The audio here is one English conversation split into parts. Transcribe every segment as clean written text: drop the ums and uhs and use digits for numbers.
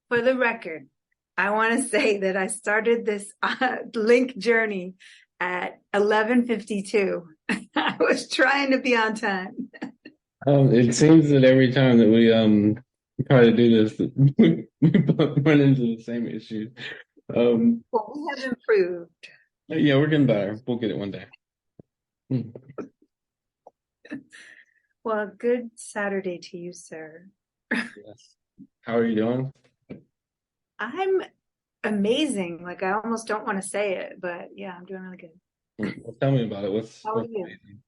For the record, I want to say that I started this link journey at 11:52. I was trying to be on time. It seems that every time that we try to do this, we both run into the same issue. Um, Well, we have improved. yeah, we're getting better. We'll get it one day. Hmm. Well, good Saturday to you, sir. Yes. How are you doing? I'm amazing. Like I almost don't want to say it, but yeah, I'm doing really good. Well, tell me about it. How are What's you? amazing?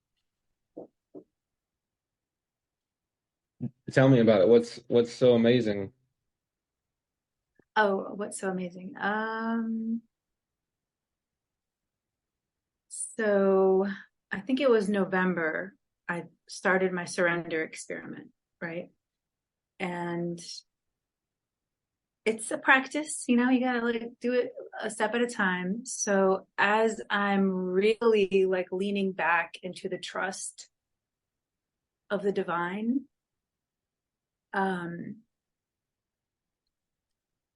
Tell me about it. What's so amazing? Oh, what's so amazing? So I think it was November. I started my surrender experiment, right? And it's a practice, you gotta like do it a step at a time. So as I'm really like leaning back into the trust of the divine, um,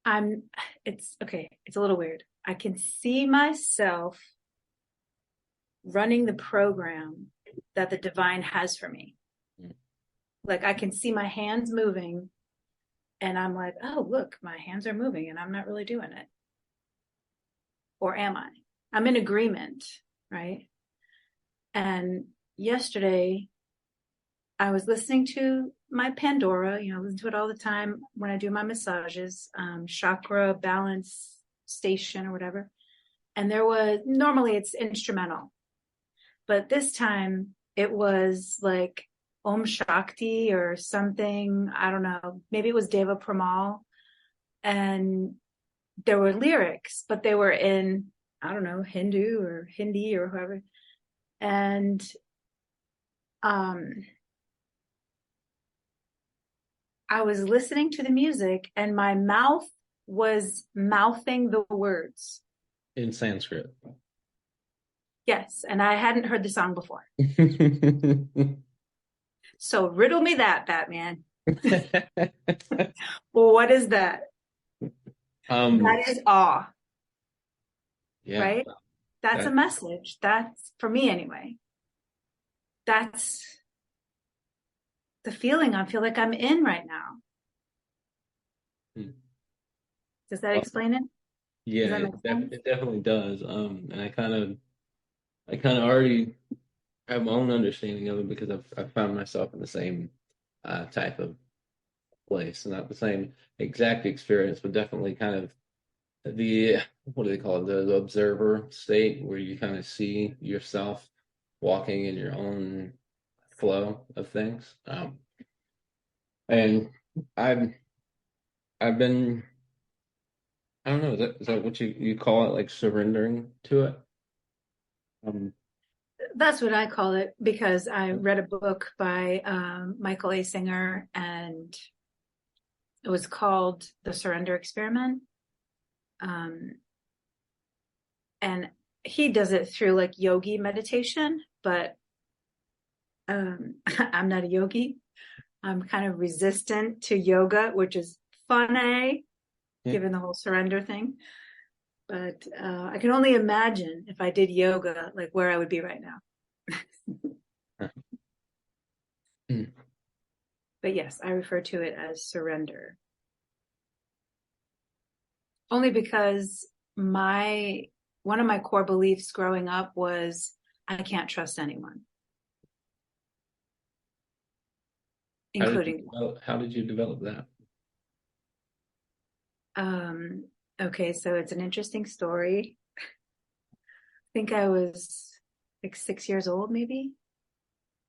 I'm it's okay, it's a little weird. I can see myself running the program that the divine has for me. Like I can see my hands moving and I'm like, oh, look, my hands are moving and I'm not really doing it. Or am I? I'm in agreement, right? And yesterday I was listening to my Pandora, listen to it all the time when I do my massages, chakra balance station or whatever. And normally it's instrumental, but this time it was like Om Shakti or something. I don't know. Maybe it was Deva Pramal. And there were lyrics, but they were in, I don't know, Hindu or Hindi or whoever. And um, I was listening to the music and my mouth was mouthing the words. In Sanskrit. Yes. And I hadn't heard the song before. So riddle me that, Batman. Well, what is that? That is awe, Yeah, right? That's a that, message. That's for me anyway. That's the feeling I feel like I'm in right now. hmm. Does that Well, explain it? yeah, Does that make sense? it definitely does. And I kind of already have my own understanding of it because I've found myself in the same type of place, and not the same exact experience, but definitely kind of the what do they call it? The observer state where you kind of see yourself walking in your own flow of things. And I've I've been I don't know, is that what you call it, like surrendering to it? Um, That's what I call it because I read a book by Michael A. Singer and it was called The Surrender Experiment. Um, and he does it through like yogi meditation, but I'm not a yogi. I'm kind of resistant to yoga, which is funny yeah. given the whole surrender thing. But I can only imagine if I did yoga, like where I would be right now. Hmm. But yes, I refer to it as surrender. Only because one of my core beliefs growing up was I can't trust anyone, including How did you develop that? um okay, so it's an interesting story. I think I was like 6 years old maybe.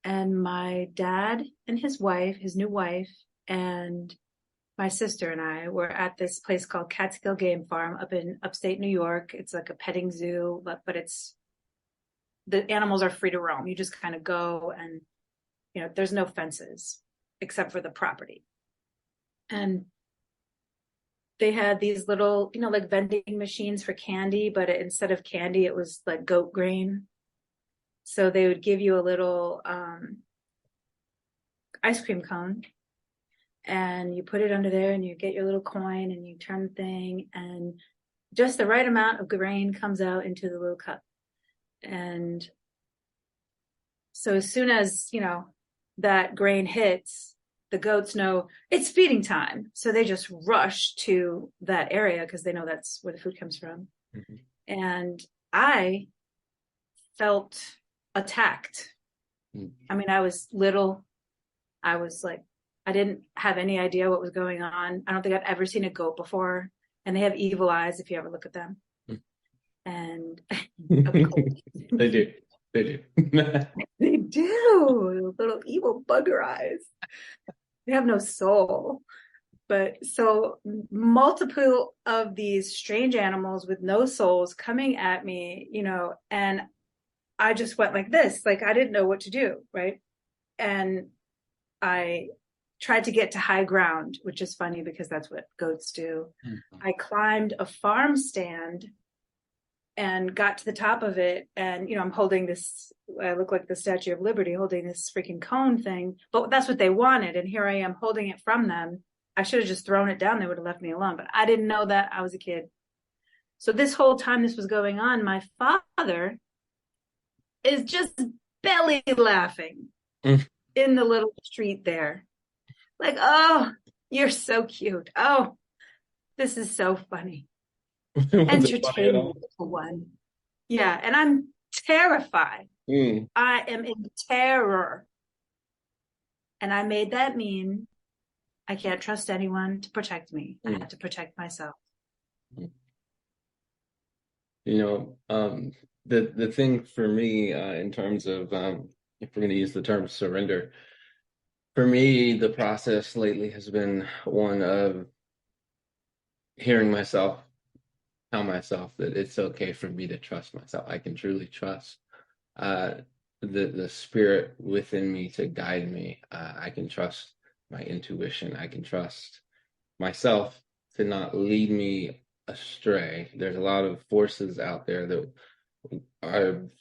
And my dad and his new wife, and my sister and I were at this place called Catskill Game Farm up in upstate New York. It's like a petting zoo, but it's the animals are free to roam. You just kind of go and there's no fences except for the property. And they had these little, like vending machines for candy, but instead of candy, it was like goat grain. So they would give you a little ice cream cone and you put it under there and you get your little coin and you turn the thing and just the right amount of grain comes out into the little cup. And so as soon as, that grain hits, the goats know it's feeding time. So they just rush to that area because they know that's where the food comes from. Mm-hmm. And I felt attacked. Mm-hmm. I mean, I was little. I was like, I didn't have any idea what was going on. I don't think I've ever seen a goat before. And they have evil eyes if you ever look at them. Mm-hmm. And they do. They do. They do. Little evil bugger eyes. They have no soul. But so multiple of these strange animals with no souls coming at me, and I just went like this, like I didn't know what to do, right? And I tried to get to high ground, which is funny because that's what goats do. Mm-hmm. I climbed a farm stand and got to the top of it. And, I'm holding this, I look like the Statue of Liberty holding this freaking cone thing, but that's what they wanted. And here I am holding it from them. I should have just thrown it down. They would have left me alone, but I didn't know that. I was a kid. So this whole time this was going on, my father is just belly laughing in the little street there. Like, oh, you're so cute. Oh, this is so funny. Entertainment for one. Yeah, and I'm terrified. I am in terror. And I made that mean I can't trust anyone to protect me. I have to protect myself. The thing for me in terms of, if we're going to use the term surrender, for me, the process lately has been one of hearing myself tell myself that it's okay for me to trust myself. I can truly trust the spirit within me to guide me. I can trust my intuition. I can trust myself to not lead me astray. There's a lot of forces out there that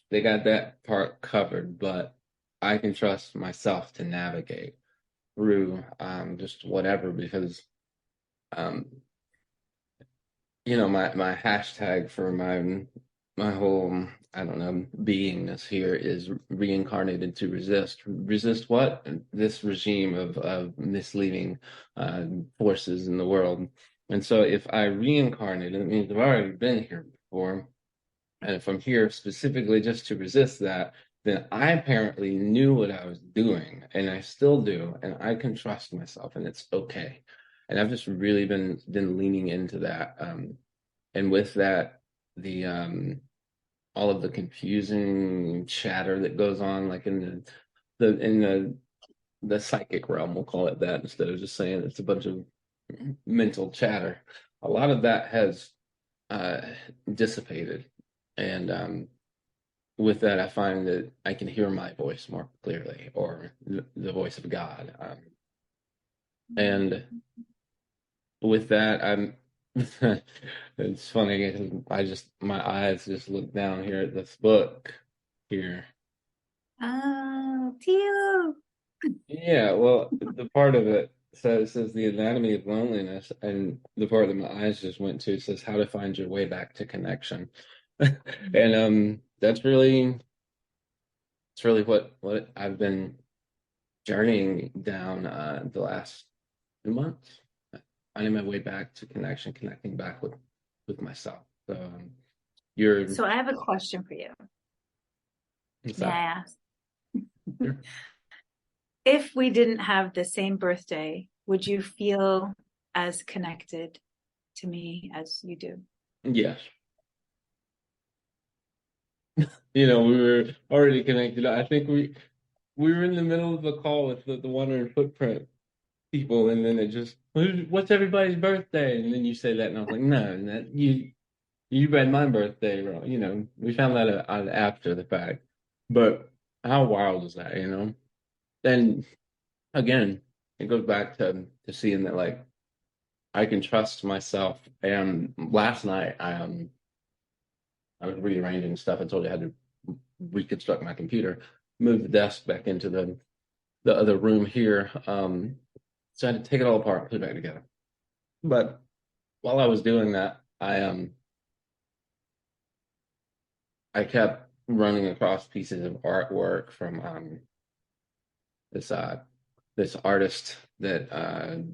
they got that part covered, but I can trust myself to navigate through just whatever, because my hashtag for my whole, I don't know, beingness here is reincarnated to resist. Resist what? This regime of misleading forces in the world. And so if I reincarnate, it means I've already been here before. And if I'm here specifically just to resist that, then I apparently knew what I was doing, and I still do, and I can trust myself, and it's okay. And I've just really been leaning into that. And with that, the all of the confusing chatter that goes on, like in the psychic realm, we'll call it that, instead of just saying it's a bunch of mental chatter. A lot of that has dissipated, and with that, I find that I can hear my voice more clearly, or the voice of God. And with that, it's funny. My eyes just look down here at this book here. Oh, Tio. Yeah, well, the part of it says the anatomy of loneliness, and the part that my eyes just went to says how to find your way back to connection. And it's really what I've been journeying down the last 2 months, finding my way back to connection, connecting back with myself. So I have a question for you. May I ask? Sure. If we didn't have the same birthday, would you feel as connected to me as you do? Yes. We were already connected. I think we were in the middle of a call with the Wandering Footprint people, and then it just, what's everybody's birthday? And then you say that, and I was like, no, that you read my birthday wrong. We found that out after the fact. But how wild is that, And again, it goes back to seeing that, like, I can trust myself. And last night, I was rearranging stuff. I told you I had to reconstruct my computer, move the desk back into the other room here. So I had to take it all apart, put it back together. But while I was doing that, I kept running across pieces of artwork from this this artist that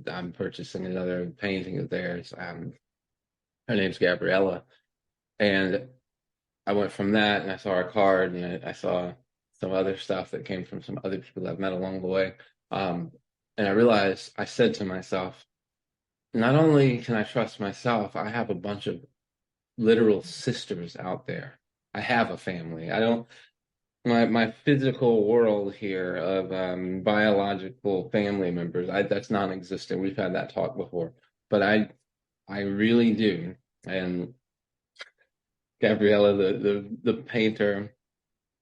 I'm purchasing another painting of theirs. Her name's Gabriella, and I went from that and I saw her card and I saw some other stuff that came from some other people that I've met along the way. Um, and I realized I said to myself, not only can I trust myself, I have a bunch of literal sisters out there. I have a family. I don't my physical world here of biological family members, that's non-existent. We've had that talk before. But I really do. And Gabriella, the painter,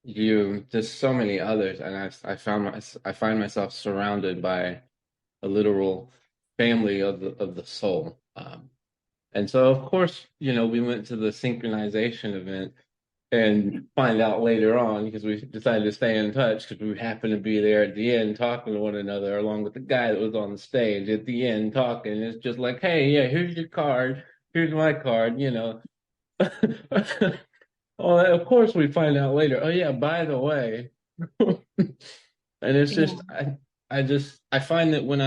you, just so many others, and I find myself surrounded by a literal family of the soul. And so, of course, we went to the synchronization event and find out later on because we decided to stay in touch because we happened to be there at the end talking to one another along with the guy that was on the stage at the end talking. It's just like, hey, yeah, here's your card. Here's my card. Oh, of course we find out later. Oh yeah, by the way. And it's Yeah. just I find that when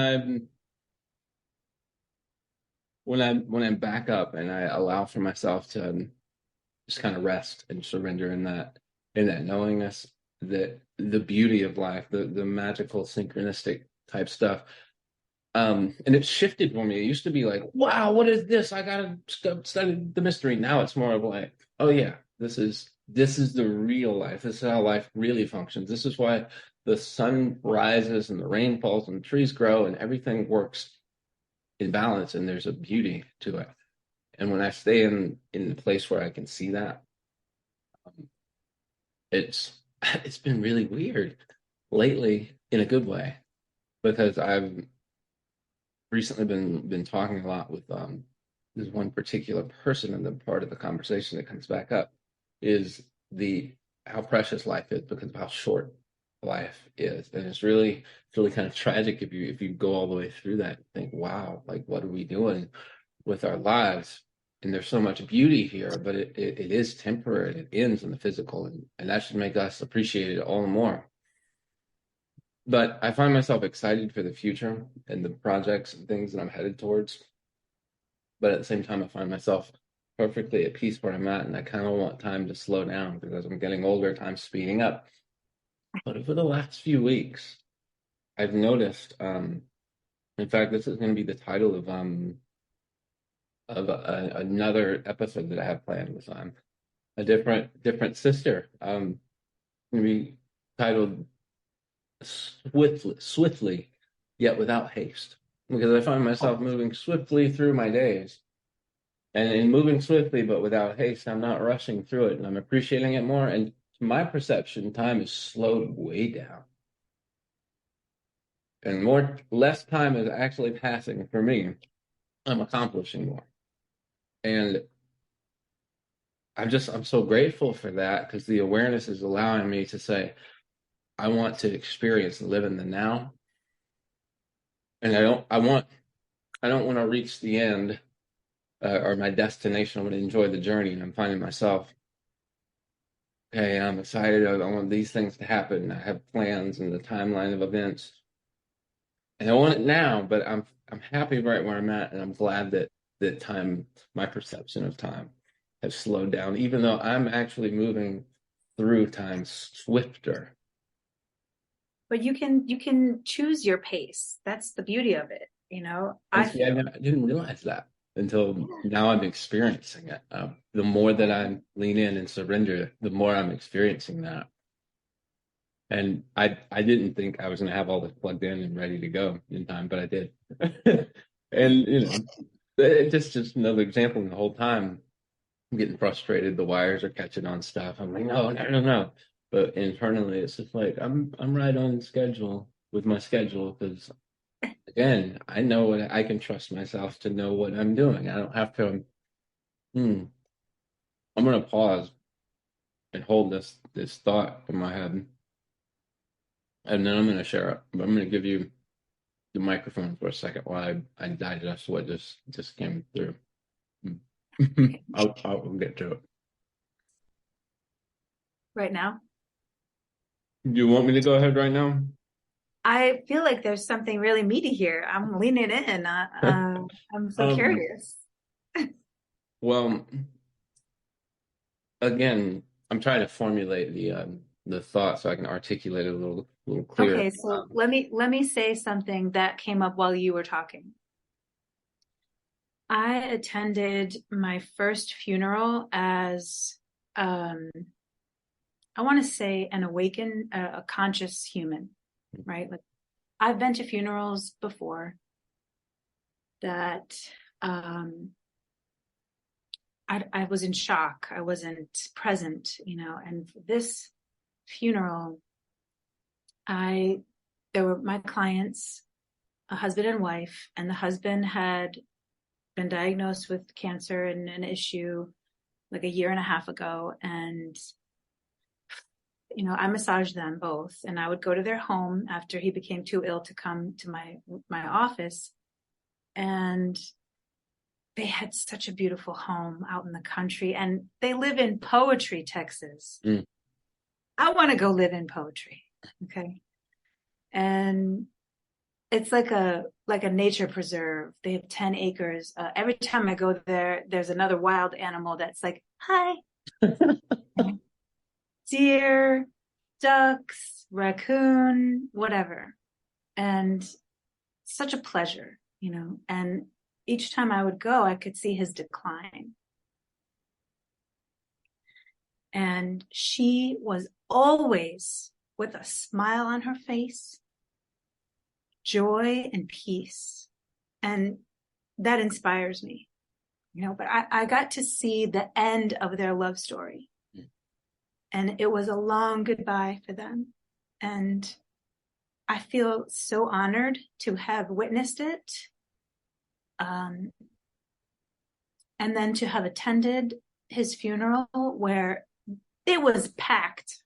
I back up and I allow for myself to just kind of rest and surrender in that knowingness, that the beauty of life, the magical synchronistic type stuff. And it shifted for me. It used to be like, wow, what is this? I gotta study the mystery. Now it's more of like, oh yeah, this is the real life. This is how life really functions. This is why the sun rises and the rain falls and the trees grow and everything works in balance and there's a beauty to it. And when I stay in the place where I can see that, um, it's it's been really weird lately in a good way because I've recently been talking a lot with this one particular person, and the part of the conversation that comes back up is the how precious life is because of how short life is. And it's really kind of tragic if you go all the way through that and think, wow, like what are we doing with our lives? And there's so much beauty here, but it is temporary. It ends in the physical, and that should make us appreciate it all the more. But I find myself excited for the future and the projects and things that I'm headed towards. But at the same time, I find myself perfectly at peace where I'm at, and I kind of want time to slow down because I'm getting older, time's speeding up. But over the last few weeks, I've noticed, in fact, this is going to be the title another episode that I have planned with a different sister. Going to be titled swiftly, yet without haste, because I find myself moving swiftly through my days. And in moving swiftly but without haste, I'm not rushing through it and I'm appreciating it more. And to my perception, time is slowed way down. And less time is actually passing for me. I'm accomplishing more. And I'm so grateful for that because the awareness is allowing me to say, I want to experience and live in the now. And I don't want to reach the end or my destination. I want to enjoy the journey. And I'm finding myself, hey, I'm excited. I want these things to happen. I have plans and the timeline of events. And I want it now, but I'm happy right where I'm at. And I'm glad that time, my perception of time has slowed down, even though I'm actually moving through time swifter. But you can choose your pace. That's the beauty of it. And I see, feel. I didn't realize that until now. I'm experiencing it. The more that I lean in and surrender, the more I'm experiencing that. And I didn't think I was going to have all this plugged in and ready to go in time, but I did. And it's just another example. And the whole time I'm getting frustrated. The wires are catching on stuff. I'm like, no, no, no, no. But internally, it's just like I'm right on schedule with my schedule because again, I know what I can trust myself to know what I'm doing. I don't have to. Hmm, I'm gonna pause and hold this thought in my head, and then I'm gonna share it. I'm gonna give you the microphone for a second while I digest what just came through. I'll get to it. Right now? Do you want me to go ahead right now? I feel like there's something really meaty here. I'm leaning in. I'm so Um, curious. well, again, I'm trying to formulate the thought so I can articulate it a little clearer. Okay, so let me say something that came up while you were talking. I attended my first funeral as I want to say an awakened, a conscious human, right? Like I've been to funerals before that I was in shock. I wasn't present, and for this funeral, there were my clients, a husband and wife, and the husband had been diagnosed with cancer and an issue like a year and a half ago. And, I massaged them both, and I would go to their home after he became too ill to come to my office. And they had such a beautiful home out in the country, and they live in Poetry, Texas. Mm. I want to go live in Poetry. Okay. And it's like a nature preserve. They have 10 acres. Every time I go there, there's another wild animal that's like, hi. Deer, ducks, raccoon, whatever. And such a pleasure, and each time I would go, I could see his decline. And she was always with a smile on her face, joy and peace. And that inspires me, but I got to see the end of their love story. And it was a long goodbye for them. And I feel so honored to have witnessed it. And then to have attended his funeral where it was packed.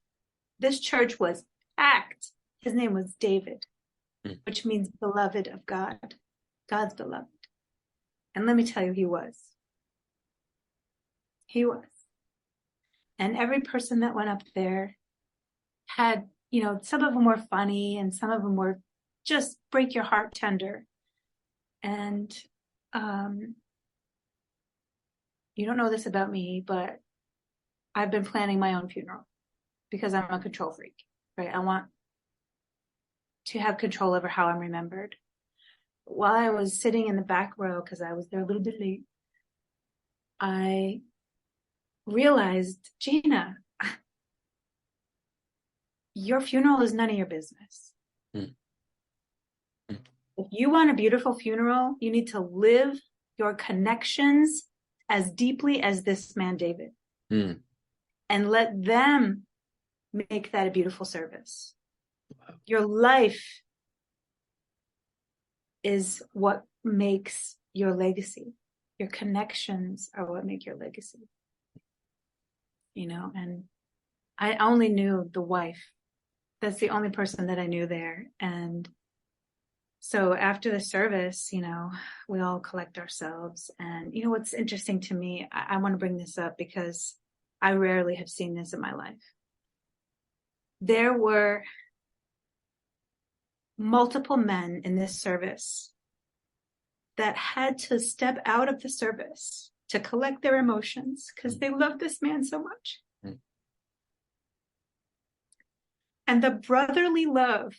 This church was packed. His name was David, which means beloved of God, God's beloved. And let me tell you, he was. He was. And every person that went up there had, some of them were funny and some of them were just break your heart tender. And you don't know this about me, but I've been planning my own funeral because I'm a control freak, right? I want to have control over how I'm remembered. While I was sitting in the back row, because I was there a little bit late, I realized, Gina, your funeral is none of your business. If you want a beautiful funeral, you need to live your connections as deeply as this man, David, and let them make that a beautiful service. Wow. Your life is what makes your legacy. Your connections are what make your legacy. And I only knew the wife. That's the only person that I knew there. And so after the service, we all collect ourselves. And what's interesting to me, I want to bring this up because I rarely have seen this in my life. There were multiple men in this service that had to step out of the service to collect their emotions because they loved this man so much. And the brotherly love,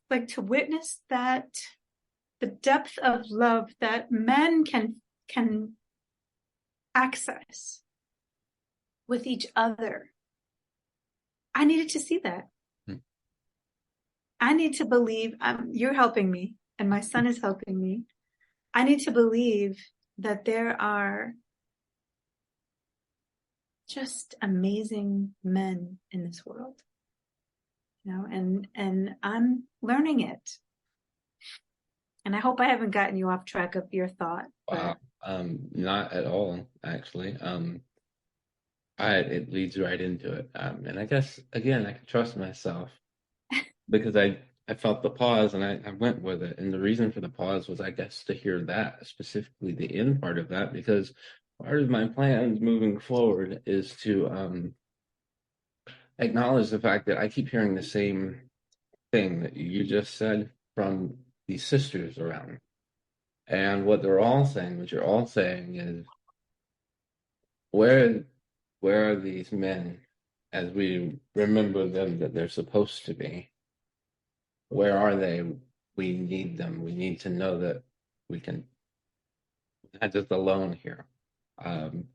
like to witness that, the depth of love that men can access with each other. I needed to see that. I need to believe, you're helping me and my son is helping me. I need to believe that there are just amazing men in this world, and I'm learning it. And I hope I haven't gotten you off track of your thought. Wow. Not at all, actually. It leads right into it. And I guess again, I can trust myself because I felt the pause and I went with it. And the reason for the pause was, I guess, to hear that, specifically the end part of that, because part of my plans moving forward is to acknowledge the fact that I keep hearing the same thing that you just said from these sisters around. And what they're all saying, what you're all saying is, where where are these men as we remember them that they're supposed to be? Where are they? We need them. We need to know that we can not just alone here. Um,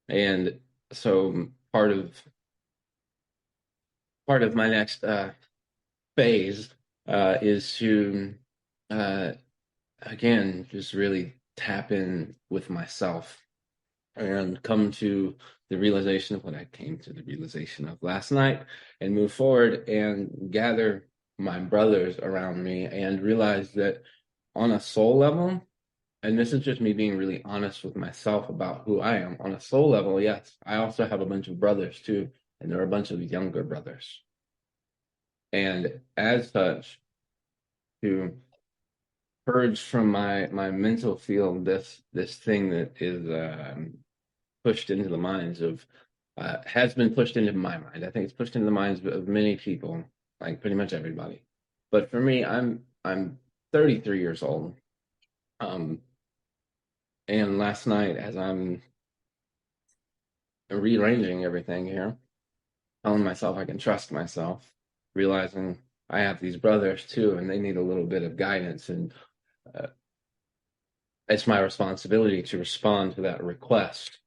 and so part of my next phase is to uh, again just really tap in with myself and come to the realization of what I came to the realization of last night, and move forward and gather my brothers around me and realize that on a soul level, and this is just me being really honest with myself about who I am, on a soul level, yes, I also have a bunch of brothers too, and there are a bunch of younger brothers. And as such, to purge from my mental field this thing that is pushed into the minds of has been pushed into my mind. I think it's pushed into the minds of many people, like pretty much everybody. But for me, I'm 33 years old. And last night, as I'm rearranging everything here, telling myself I can trust myself, realizing I have these brothers too, and they need a little bit of guidance. And uh, it's my responsibility to respond to that request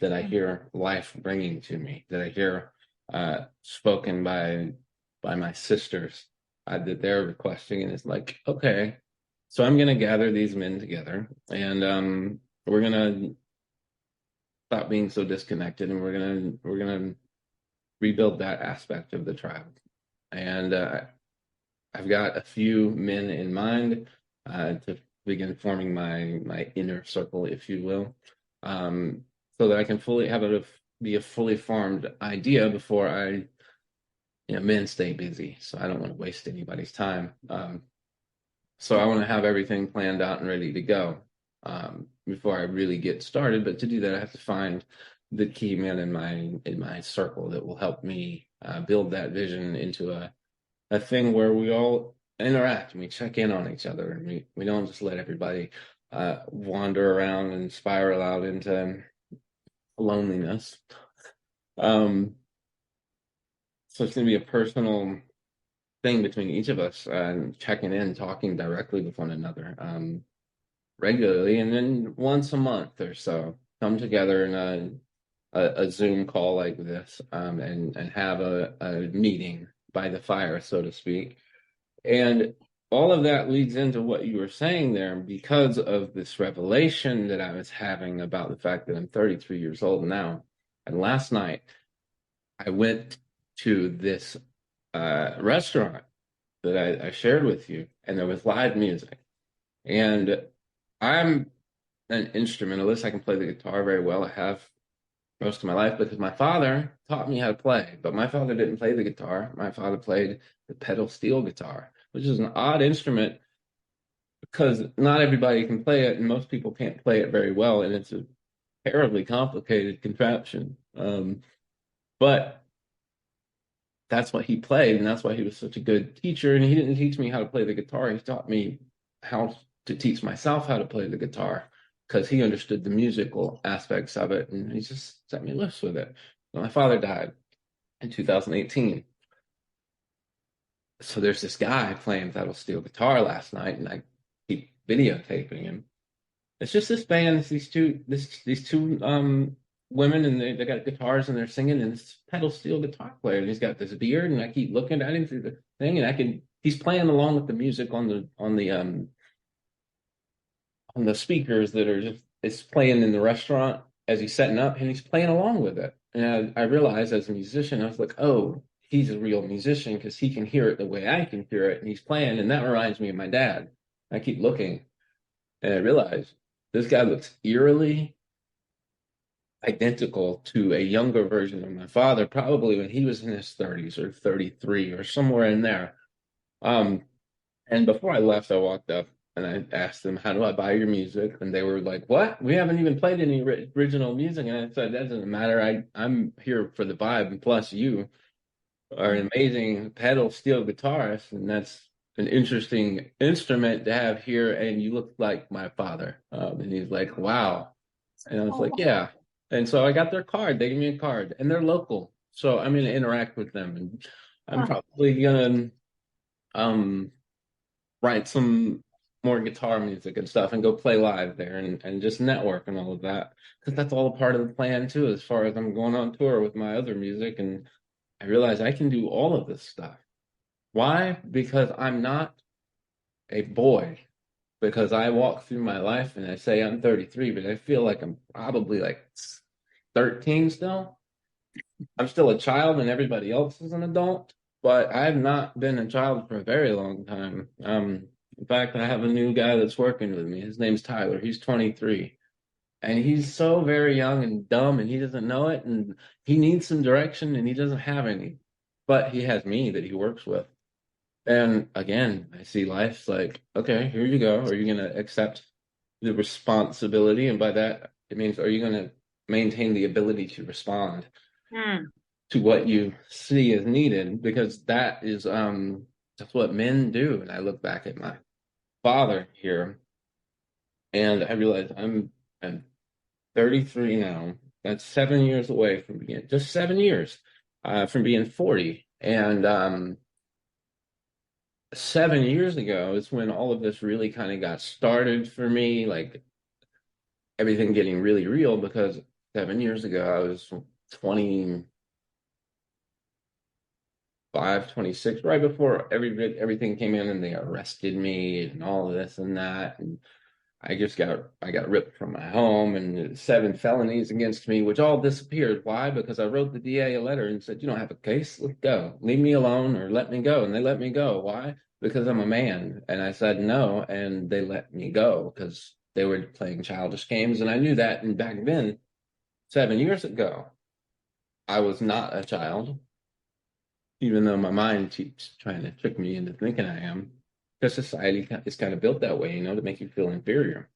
that I hear life bringing to me, that I hear spoken by my sisters, that they're requesting. And it's like, okay, so I'm going to gather these men together, and we're going to stop being so disconnected, and we're gonna rebuild that aspect of the tribe. And I've got a few men in mind to begin forming my inner circle, if you will, so that I can fully have it be a fully formed idea before men stay busy, so I don't want to waste anybody's time. So I want to have everything planned out and ready to go before I really get started. But to do that, I have to find the key men in my circle that will help me build that vision into a thing where we all interact and we check in on each other, and we don't just let everybody wander around and spiral out into loneliness. So it's going to be a personal thing between each of us, checking in, talking directly with one another regularly, and then once a month or so come together in a Zoom call like this, and have a meeting by the fire, so to speak. And all of that leads into what you were saying there, because of this revelation that I was having about the fact that I'm 33 years old now. And last night, I went to this restaurant that I shared with you, and there was live music. And I'm an instrumentalist. I can play the guitar very well. I have most of my life because my father taught me how to play, but my father didn't play the guitar. My father played the pedal steel guitar, which is an odd instrument because not everybody can play it, and most people can't play it very well, and it's a terribly complicated contraption. But that's what he played, and that's why he was such a good teacher. And he didn't teach me how to play the guitar. He taught me how to teach myself how to play the guitar, because he understood the musical aspects of it, and he just set me loose with it. My father died in 2018. So there's this guy playing pedal steel guitar last night, and I keep videotaping him. It's just this band, it's these two women, and they got guitars and they're singing, and this pedal steel guitar player, and he's got this beard, and I keep looking at him through the thing, and he's playing along with the music on the speakers that are just it's playing in the restaurant as he's setting up, and he's playing along with it. And I realized as a musician, I was like, oh, he's a real musician because he can hear it the way I can hear it, and he's playing, and that reminds me of my dad. I keep looking, and I realize this guy looks eerily identical to a younger version of my father, probably when he was in his 30s or 33 or somewhere in there. And before I left, I walked up and I asked them, "How do I buy your music?" And they were like, "What? We haven't even played any original music." And I said, "That doesn't matter. I'm here for the vibe, and plus you are an amazing pedal steel guitarist, and that's an interesting instrument to have here. And you look like my father." And he's like, "Wow." And I was like, Oh, "Yeah." And so I got their card. They gave me a card, and they're local, so I'm gonna interact with them, and I'm huh. probably gonna um write some more guitar music and stuff and go play live there and just network and all of that. Because that's all a part of the plan too, as far as I'm going on tour with my other music. And I realize I can do all of this stuff. Why? Because I'm not a boy. Because I walk through my life and I say I'm 33, but I feel like I'm probably like 13 still. I'm still a child and everybody else is an adult, but I've not been a child for a very long time. In fact, I have a new guy that's working with me. His name's Tyler. He's 23. And he's so very young and dumb and he doesn't know it and he needs some direction and he doesn't have any. But he has me that he works with. And again, I see life's like, okay, here you go. Are you going to accept the responsibility? And by that, it means, are you going to maintain the ability to respond Hmm. to what you see as needed? Because that's what men do. And I look back at my father here and I realize I'm 33 now. That's 7 years away from being just 7 years from being 40. And 7 years ago is when all of this really kind of got started for me, like everything getting really real because 7 years ago I was 25, 26, right before everything came in and they arrested me and all of this and that. And I got ripped from my home and 7 felonies against me, which all disappeared. Why? Because I wrote the DA a letter and said, "You don't have a case. Let's go. Leave me alone or let me go." And they let me go. Why? Because I'm a man. And I said no, and they let me go because they were playing childish games. And I knew that. And back then, 7 years ago, I was not a child, even though my mind keeps trying to trick me into thinking I am. Because society is kind of built that way, to make you feel inferior.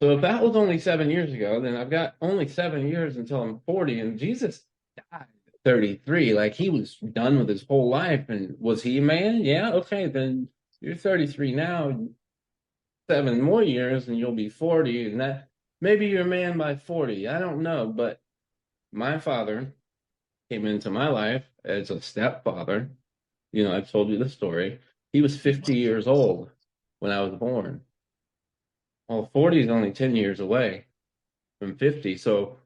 So if that was only 7 years ago, then I've got only 7 years until I'm 40, and Jesus died at 33. Like he was done with his whole life. And was he a man? Yeah, okay, then you're 33 now, 7 more years, and you'll be 40, and that maybe you're a man by 40. I don't know, but my father came into my life as a stepfather. I've told you the story. He was 50 years old when I was born. Well, 40 is only 10 years away from 50. So,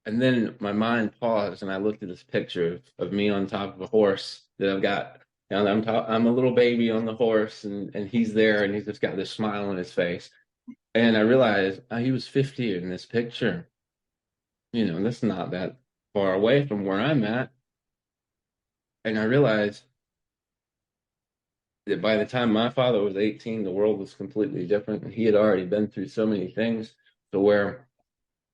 and then my mind paused and I looked at this picture of me on top of a horse that I've got. And I'm a little baby on the horse and he's there and he's just got this smile on his face. And I realized he was 50 in this picture. That's not that far away from where I'm at. And I realized that by the time my father was 18, the world was completely different. And he had already been through so many things to where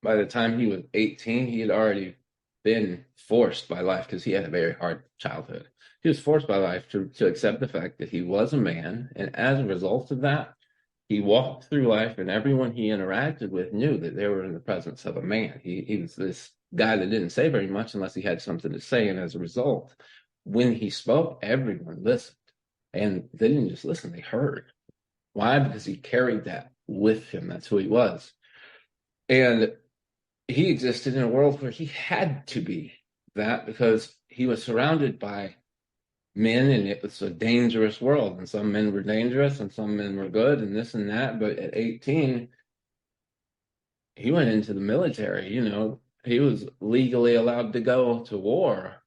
by the time he was 18, he had already been forced by life because he had a very hard childhood. He was forced by life to accept the fact that he was a man. And as a result of that, he walked through life and everyone he interacted with knew that they were in the presence of a man. He was this guy that didn't say very much unless he had something to say. And as a result, when he spoke, everyone listened. And they didn't just listen, they heard. Why? Because he carried that with him. That's who he was. And he existed in a world where he had to be that because he was surrounded by men and it was a dangerous world. And some men were dangerous and some men were good and this and that. But at 18, he went into the military. He was legally allowed to go to war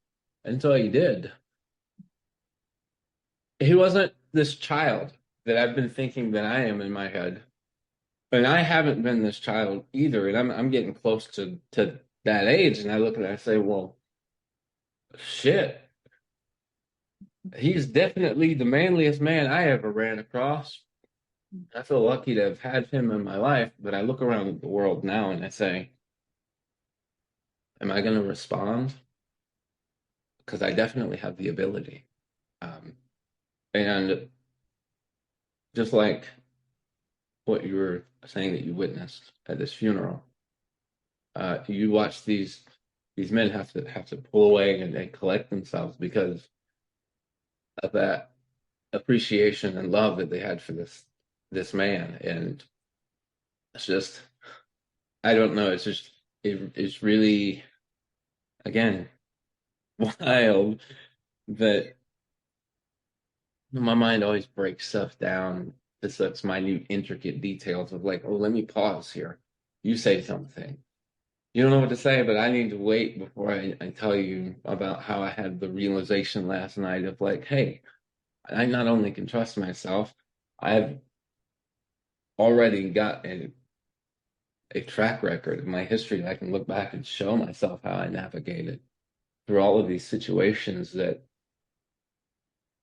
until he did. He wasn't this child that I've been thinking that I am in my head. And I haven't been this child either. And I'm getting close to that age. And I look at it and I say, well, shit. He's definitely the manliest man I ever ran across. I feel lucky to have had him in my life, but I look around the world now and I say, am I going to respond? because I definitely have the ability. And just like what you were saying that you witnessed at this funeral, you watch these men have to pull away and collect themselves because of that appreciation and love that they had for this man. And it's just, I don't know, it's really, again, wild that my mind always breaks stuff down to such minute, intricate details of like, oh, let me pause here. You say something. You don't know what to say, but I need to wait before I tell you about how I had the realization last night of like, hey, I not only can trust myself, I've already got a track record of my history. I can look back and show myself how I navigated through all of these situations that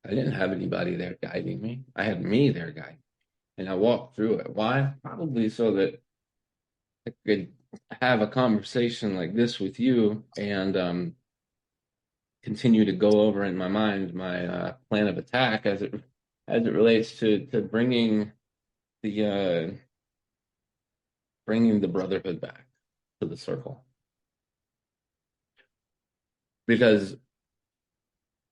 I didn't have anybody there guiding me. I had me there guiding, and I walked through it. Why? Probably so that I could have a conversation like this with you and continue to go over in my mind my plan of attack as it relates to the uh, bringing the brotherhood back to the circle. Because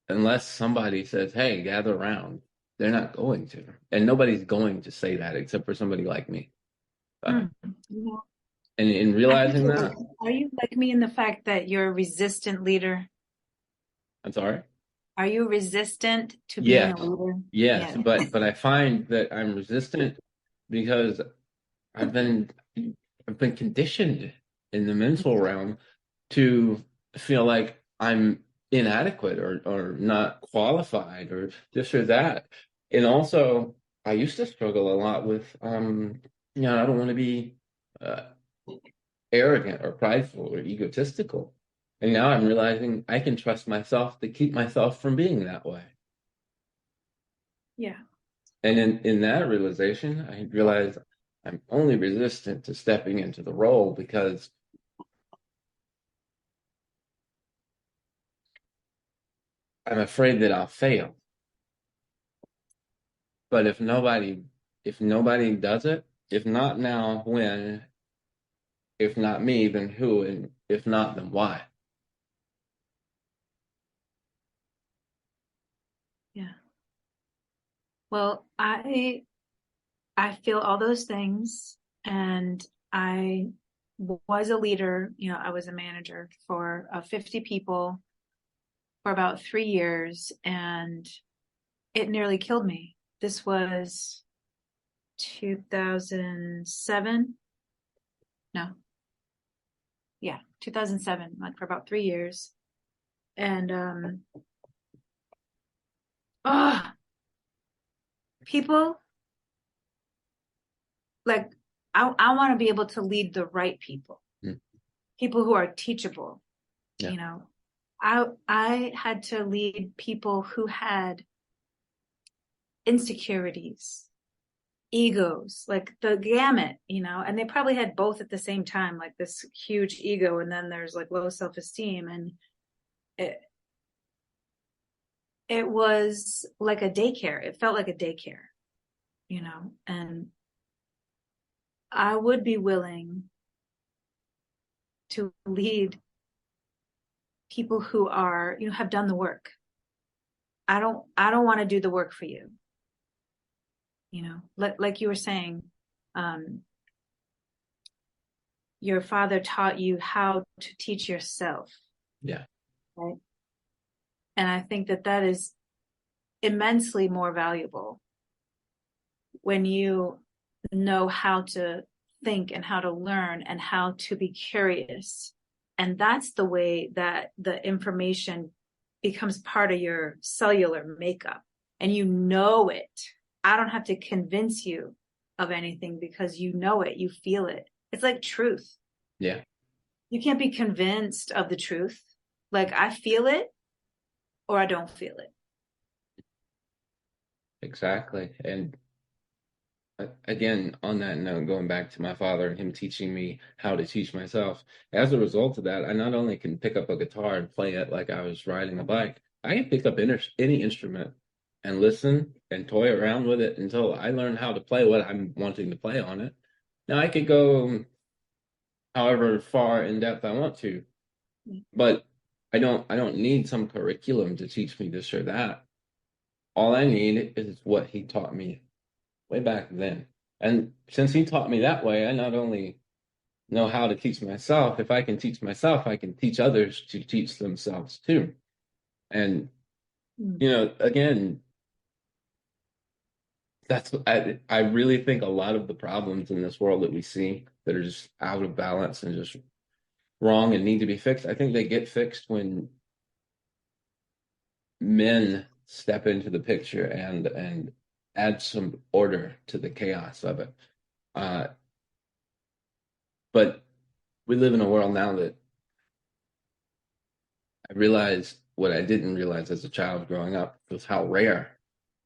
unless somebody says, "Hey, gather around," they're not going to, and nobody's going to say that except for somebody like me. Uh, Yeah. and in I think realizing that, are you like me in the fact that you're a resistant leader? I'm sorry. Are you resistant to being a Yes, leader? yes, Yeah. but I find that I'm resistant because I've been I've been conditioned in the mental realm to feel like I'm inadequate or not qualified or this or that. And also I used to struggle a lot with I don't want to be uh, arrogant or prideful or egotistical. And now I'm realizing I can trust myself to keep myself from being that way. Yeah. And in that realization, I realized I'm only resistant to stepping into the role because I'm afraid that I'll fail. But if nobody does it, if not now, when? If not me, then who? And if not, then why? Yeah. Well, I feel all those things, and I was a leader. I was a manager for 50 people for about 3 years, and it nearly killed me. This was 2007. No, yeah, 2007, like for about 3 years. And oh, people like I want to be able to lead the right people, Mm, people who are teachable. yeah, You know, I had to lead people who had insecurities, egos, like the gamut, and they probably had both at the same time, like this huge ego, and then there's like low self-esteem, and it it was like a daycare. It felt like a daycare, and I would be willing to lead people who are, have done the work. I don't want to do the work for you. Like you were saying, um, your father taught you how to teach yourself, yeah, right? And I think that is immensely more valuable when you know how to think and how to learn and how to be curious. And that's the way that the information becomes part of your cellular makeup. And you know it. I don't have to convince you of anything because you know it, you feel it. It's like truth. yeah, You can't be convinced of the truth. Like I feel it or I don't feel it. exactly. And again, on that note, going back to my father and him teaching me how to teach myself, as a result of that, I not only can pick up a guitar and play it like I was riding a bike, I can pick up any instrument and listen and toy around with it until I learn how to play what I'm wanting to play on it. Now I could go however far in depth I want to, but I don't need some curriculum to teach me this or that. All I need is what he taught me way back then. And since he taught me that way, I not only know how to teach myself, if I can teach myself, I can teach others to teach themselves too. And, again, I really think a lot of the problems in this world that we see that are just out of balance and just wrong and need to be fixed, I think they get fixed when men step into the picture and add some order to the chaos of it. Uh, but we live in a world now that I realize what I didn't realize as a child growing up was how rare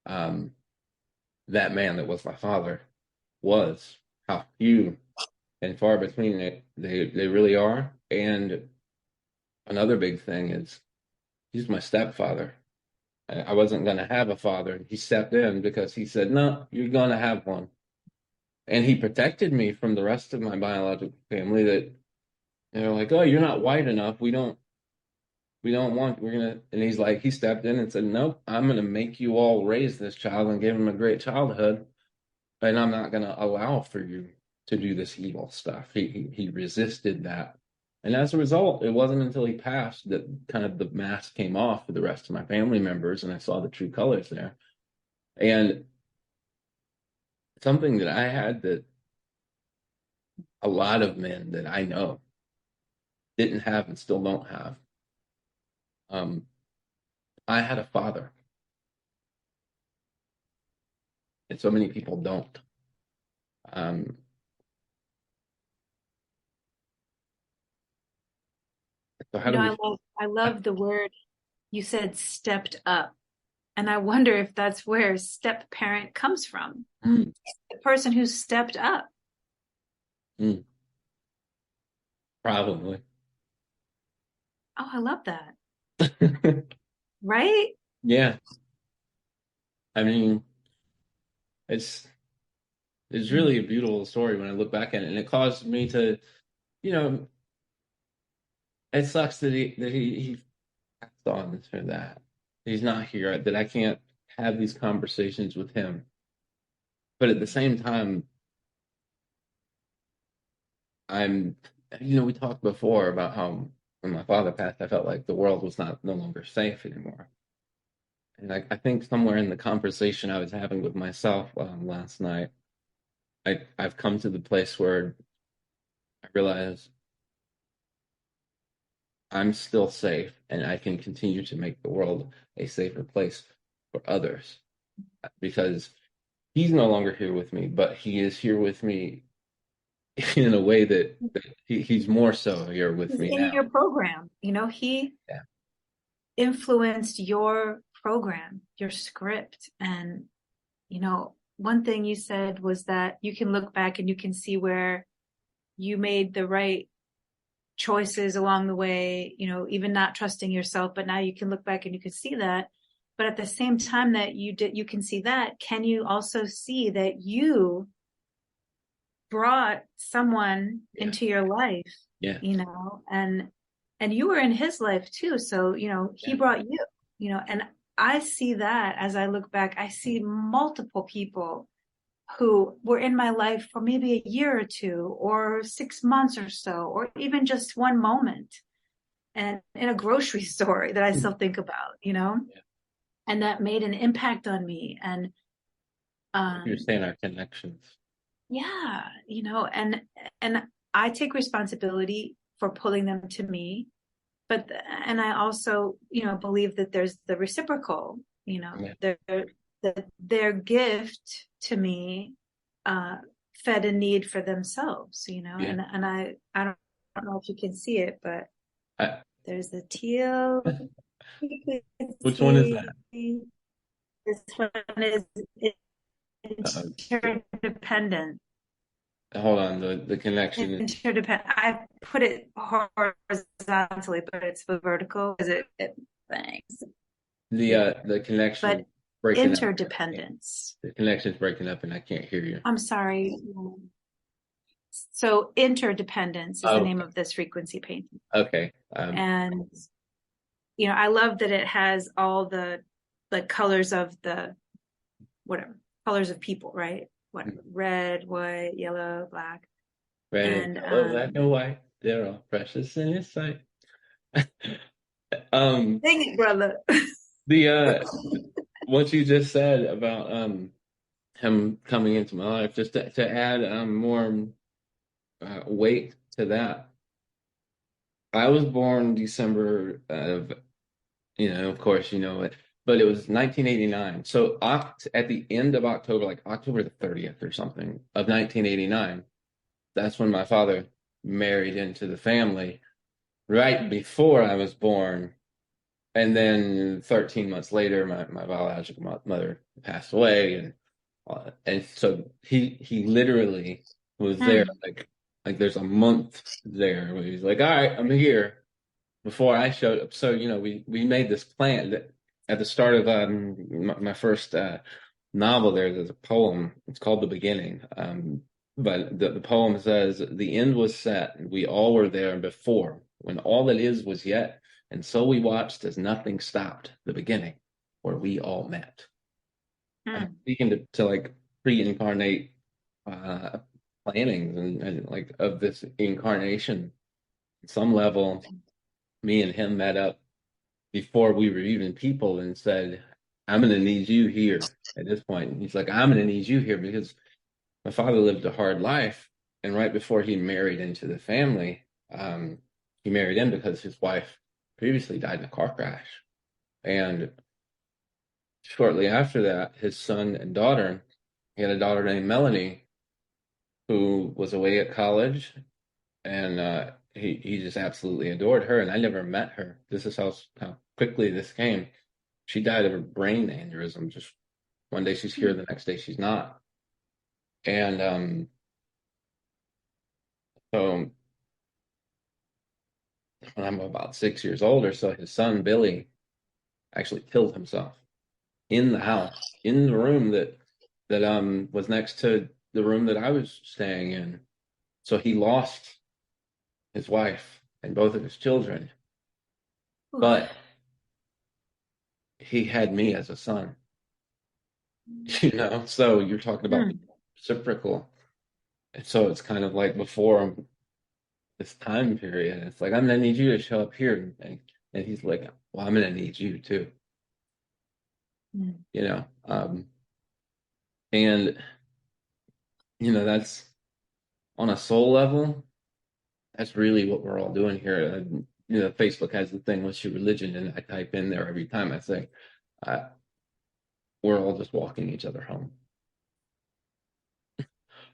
um, that man that was my father was, how few and far between they really are. And another big thing is he's my stepfather. I wasn't going to have a father. He stepped in because he said, "No, you're going to have one." And he protected me from the rest of my biological family that like, "Oh, you're not white enough. We don't want, we're gonna," and he's like, he stepped in and said, "Nope, I'm gonna make you all raise this child and give him a great childhood, and I'm not gonna allow for you to do this evil stuff." He resisted that. And as a result, it wasn't until he passed that kind of the mask came off for the rest of my family members, and I saw the true colors there. And something that I had that a lot of men that I know didn't have and still don't have. I had a father, and so many people don't. Um, so how do we? I love the word you said stepped up. And I wonder if that's where step parent comes from. Mm, The person who stepped up. mm, probably. Oh, I love that. Right? Yeah, I mean, it's it's Mm. really a beautiful story when I look back at it, and it caused me to, you know, it sucks that he passed on for that. He's not here, that I can't have these conversations with him. But at the same time, I'm, we talked before about how when my father passed, I felt like the world was no longer safe anymore. And I think somewhere in the conversation I was having with myself last night, I've come to the place where I realize I'm still safe and I can continue to make the world a safer place for others because he's no longer here with me, but he is here with me in a way that he's more so here with He's me in now. your program. He Yeah. influenced your program, your script. And, one thing you said was that you can look back and you can see where you made the right choices along the way, even not trusting yourself, but now you can look back and you can see that. But at the same time that you can see that, can you also see that you brought someone Yeah. into your life, Yeah. And you were in his life too. So, he Yeah. brought you, and I see that as I look back, I see multiple people who were in my life for maybe a year or two or 6 months or so, or even just one moment and in a grocery store that I still think about, Yeah. and that made an impact on me. And, You're um, saying our connections. yeah, and I take responsibility for pulling them to me, and I also, believe that there's the reciprocal, Yeah. their gift to me, fed a need for themselves, Yeah. and I don't know if you can see it, but I, there's the teal. You can which one is see that? this one is interdependent. Hold on, the connection. Interdependent. I put it horizontally, but it's vertical. Is it? Thanks. The connection But breaking up. interdependence. The connection's breaking up, and I can't hear you. I'm sorry. So interdependence is the name of this frequency painting. Okay. And I love that it has all the colors of the whatever colors of people, right? What red, white, yellow, black. Red and yellow, black and white. They're all precious in His sight. Dang it, brother. What you just said about him coming into my life, just to add more weight to that. I was born December of, of course, it, but it was 1989. So at the end of October, like October the 30th or something of 1989, that's when my father married into the family right before I was born. And then 13 months later, my biological mother passed away. And so he literally was there like there's a month there where he's like, all right, I'm here before I showed up. So, we made this plan that at the start of my first novel there's a poem. It's called The Beginning. But the poem says, the end was set, and we all were there before, when all that is was yet, and so we watched as nothing stopped the beginning, where we all met. I'm speaking to like pre-incarnate plannings and like of this incarnation. At some level, me and him met up before we were even people and said, I'm going to need you here at this point. And he's like, I'm going to need you here because my father lived a hard life. And right before he married into the family, he married in because his wife previously died in a car crash. And shortly after that, his son and daughter, he had a daughter named Melanie, who was away at college. And he just absolutely adored her. And I never met her. This is how quickly this came. She died of a brain aneurysm. Just one day she's here, the next day she's not. And so when I'm about 6 years old or so, his son Billy actually killed himself in the house, in the room that was next to the room that I was staying in. So he lost his wife and both of his children, but he had me as a son. So you're talking about reciprocal. And so it's kind of like before this time period, it's like, I'm gonna need you to show up here, and he's like, well, I'm gonna need you too. And that's on a soul level, that's really what we're all doing here. Facebook has the thing, what's your religion? And I type in there every time I say, we're all just walking each other home.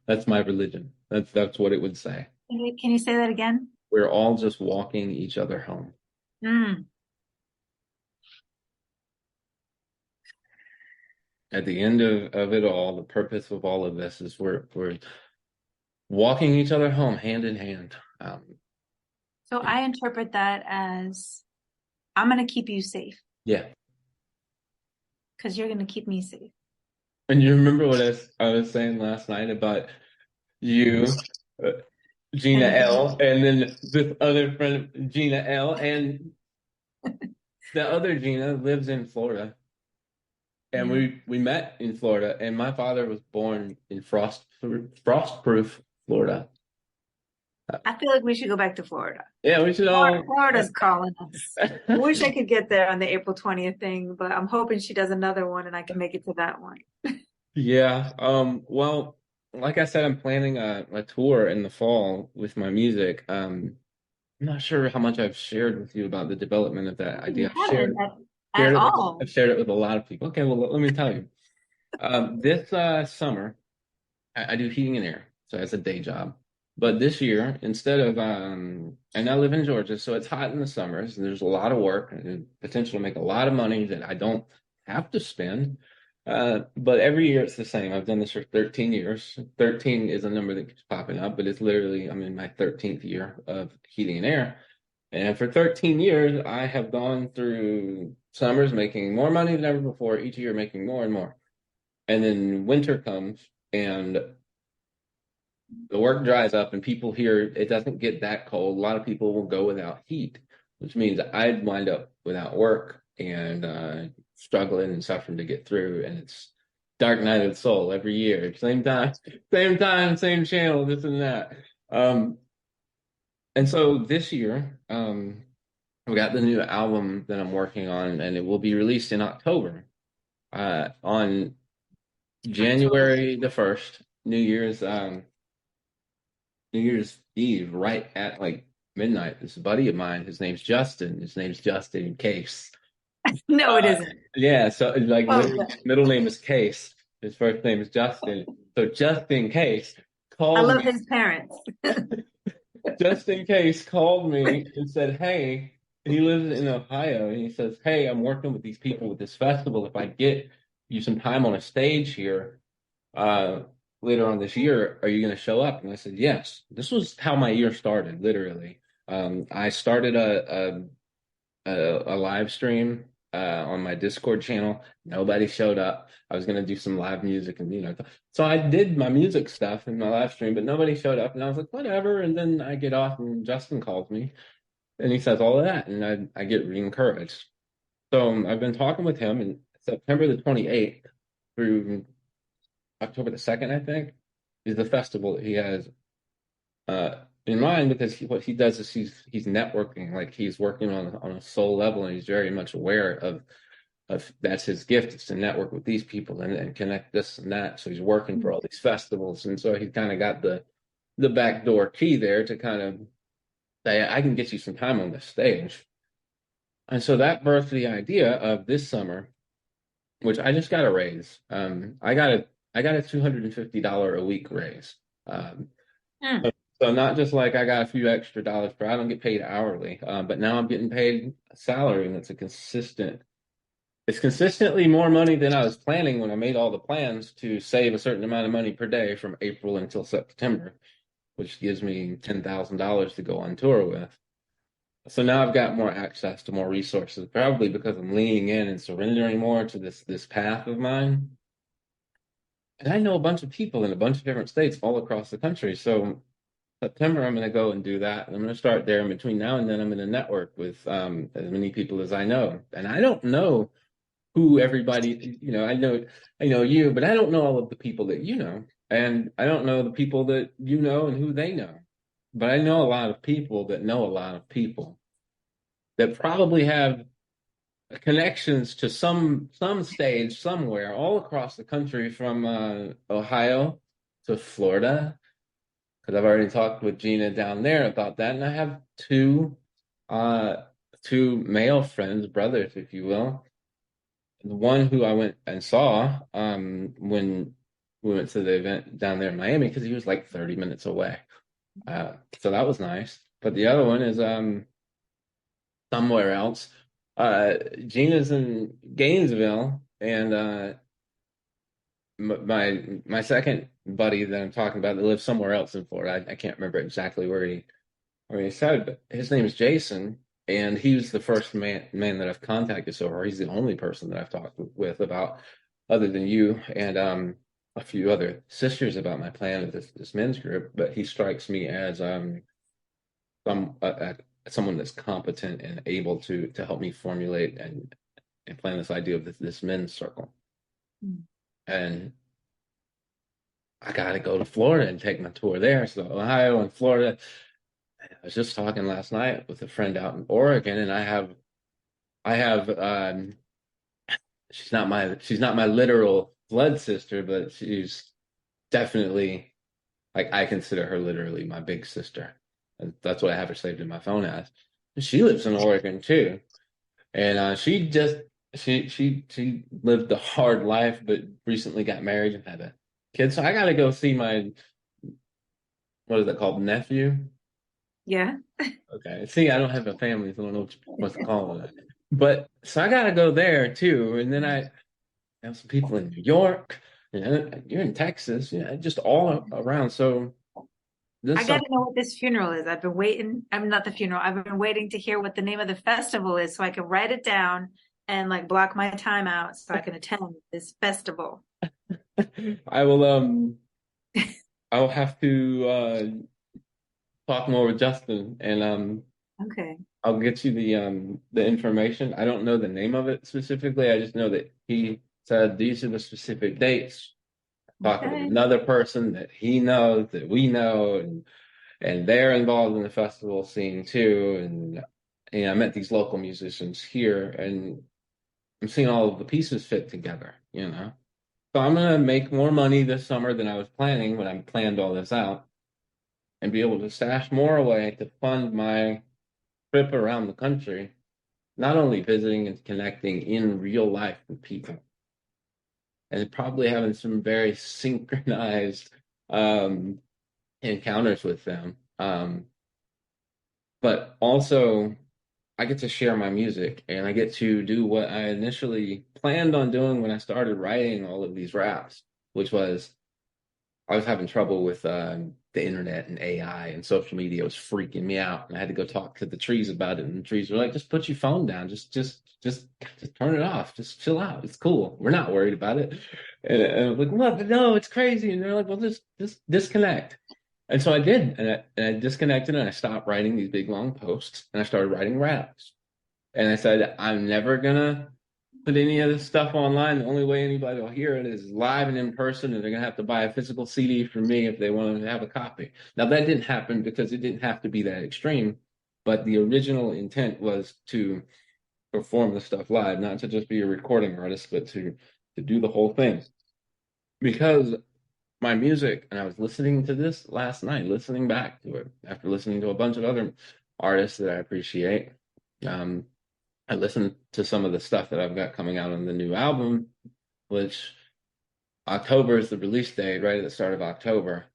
That's my religion. That's what it would say. Can you say that again? We're all just walking each other home. At the end of it all, the purpose of all of this is we're walking each other home hand in hand. So I interpret that as, I'm going to keep you safe. Yeah. Because you're going to keep me safe. And you remember what I was saying last night about you, Gina L, and then this other friend, Gina L, and the other Gina lives in Florida. And we met in Florida, and my father was born in frost-proof Florida. I feel like we should go back to Florida. Yeah, we should all. Florida's calling us. I wish I could get there on the April 20th thing, but I'm hoping she does another one and I can make it to that one. Yeah. Well, like I said, I'm planning a tour in the fall with my music. I'm not sure how much I've shared with you about the development of that idea. I've shared it with a lot of people. Okay, well, let me tell you. This summer, I do heating and air, so that's a day job. But this year, instead of, and I live in Georgia, so it's hot in the summers, and there's a lot of work and potential to make a lot of money that I don't have to spend. But every year it's the same. I've done this for 13 years. 13 is a number that keeps popping up, but it's literally, I'm in my 13th year of heating and air. And for 13 years, I have gone through summers making more money than ever before, each year making more and more. And then winter comes and the work dries up and people here, it doesn't get that cold. A lot of people will go without heat, which means I'd wind up without work and struggling and suffering to get through. And it's Dark Night of the Soul every year, same time, same channel, this and that. And so this year, we got the new album that I'm working on, and it will be released in October. On January the 1st, New Year's Eve, right at like midnight. This buddy of mine, his name's Justin. His name's Justin Case. No, it isn't. Yeah, so like Oh, middle name is Case. His first name is Justin. So Justin Case I called love me. his parents. Justin Case called me and said, "Hey," he lives in Ohio, and he says, "Hey, I'm working with these people with this festival. If I get you some time on a stage here, uh, later on this year, are you going to show up?" And I said, "Yes." This was how my year started, literally. I started a live stream on my Discord channel. Nobody showed up. I was gonna do some live music and so I did my music stuff in my live stream, but nobody showed up, and I was like, whatever. And then I get off, and Justin calls me, and he says all of that, and I get re-encouraged. So I've been talking with him, and September the 28th through October the 2nd, I think, is the festival that he has in mind, because what he does is he's networking, like he's working on a soul level, and he's very much aware of that's his gift, is to network with these people and connect this and that. So he's working for all these festivals, and so he's kind of got the backdoor key there to kind of say, I can get you some time on this stage. And so that birthed the idea of this summer, which I just got a raise. I got a $250 a week raise. Mm. So not just like I got a few extra dollars per, I don't get paid hourly, but now I'm getting paid a salary, and it's consistently more money than I was planning when I made all the plans to save a certain amount of money per day from April until September, which gives me $10,000 to go on tour with. So now I've got more access to more resources, probably because I'm leaning in and surrendering more to this path of mine. And I know a bunch of people in a bunch of different states all across the country. So September, I'm going to go and do that. And I'm going to start there. And between now and then, I'm going to network with as many people as I know. And I don't know who everybody, I know you, but I don't know all of the people that you know. And I don't know the people that you know and who they know. But I know a lot of people that know a lot of people that probably have connections to some stage somewhere all across the country, from Ohio to Florida, because I've already talked with Gina down there about that, and I have uh two male friends, brothers, if you will. The one who I went and saw when we went to the event down there in Miami, because he was like 30 minutes away. So that was nice. But the other one is somewhere else. Gina's in Gainesville, and my second buddy that I'm talking about that lives somewhere else in Florida. I can't remember exactly where he said, but his name is Jason, and he was the first man that I've contacted so far. He's the only person that I've talked with about, other than you and a few other sisters, about my plan with this men's group. But he strikes me as some someone that's competent and able to help me formulate and plan this idea of this men's circle. Mm. And I got to go to Florida and take my tour there. So Ohio and Florida. I was just talking last night with a friend out in Oregon, and I have she's not my literal blood sister, but she's definitely, like, I consider her literally my big sister. And that's what I have her saved in my phone as. She lives in Oregon too. And she lived a hard life, but recently got married and had a kid. So I gotta go see my, what is it called, nephew? Yeah. Okay. See, I don't have a family, so I don't know what to call it. But so I gotta go there too. And then I have some people in New York, you're in Texas, just all around. So I this got summer, to know what this funeral is. I've been waiting. I'm not the funeral. I've been waiting to hear what the name of the festival is so I can write it down and like block my time out so I can attend this festival. I will I'll have to talk more with Justin and Okay. I'll get you the information. I don't know the name of it specifically. I just know that he said these are the specific dates. Talking with Okay. another person that he knows that we know, and they're involved in the festival scene too. And I met these local musicians here, and I'm seeing all of the pieces fit together. So I'm gonna make more money this summer than I was planning when I planned all this out, and be able to stash more away to fund my trip around the country, not only visiting and connecting in real life with people, and probably having some very synchronized um, encounters with them. But also, I get to share my music and I get to do what I initially planned on doing when I started writing all of these raps, which was I was having trouble with the internet and AI and social media was freaking me out, and I had to go talk to the trees about it. And the trees were like, "Just put your phone down. Just turn it off. Just chill out. It's cool. We're not worried about it." And I was like, "What? No, it's crazy." And they're like, "Well, just disconnect." And so I did, and I disconnected, and I stopped writing these big long posts, and I started writing raps. And I said, I'm never gonna put any of this stuff online. The only way anybody will hear it is live and in person, and they're gonna have to buy a physical CD from me if they want to have a copy. Now that didn't happen because it didn't have to be that extreme, but the original intent was to perform the stuff live, not to just be a recording artist, but to do the whole thing. Because my music, and I was listening to this last night, listening back to it after listening to a bunch of other artists that I appreciate. Um, I listened to some of the stuff that I've got coming out on the new album, which October is the release date, right at the start of October.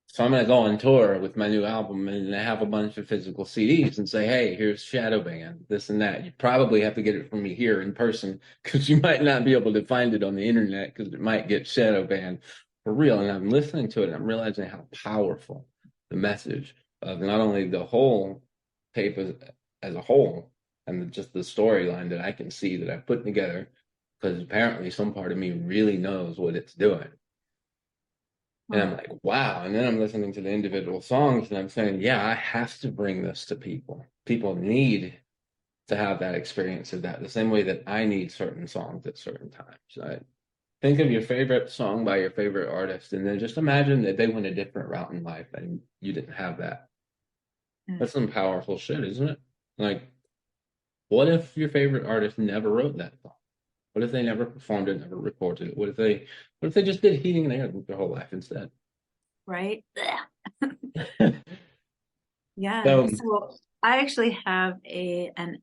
So I'm gonna go on tour with my new album and have a bunch of physical CDs and say, "Hey, here's Shadow Band, this and that." You probably have to get it from me here in person because you might not be able to find it on the internet because it might get shadow banned for real. And I'm listening to it and I'm realizing how powerful the message of not only the whole tape as a whole and just the storyline that I can see that I've put together, because apparently some part of me really knows what it's doing. And I'm Hmm. like, wow. And then I'm listening to the individual songs and I'm saying, yeah, I have to bring this to people. People need to have that experience of that the same way that I need certain songs at certain times. Think of your favorite song by your favorite artist and then just imagine that they went a different route in life and you didn't have that. Hmm. That's some powerful shit, isn't it? Like, what if your favorite artist never wrote that song? What if they never performed it, never recorded it? What if they just did Heating and Air their whole life instead? Right. Yeah. So So I actually have an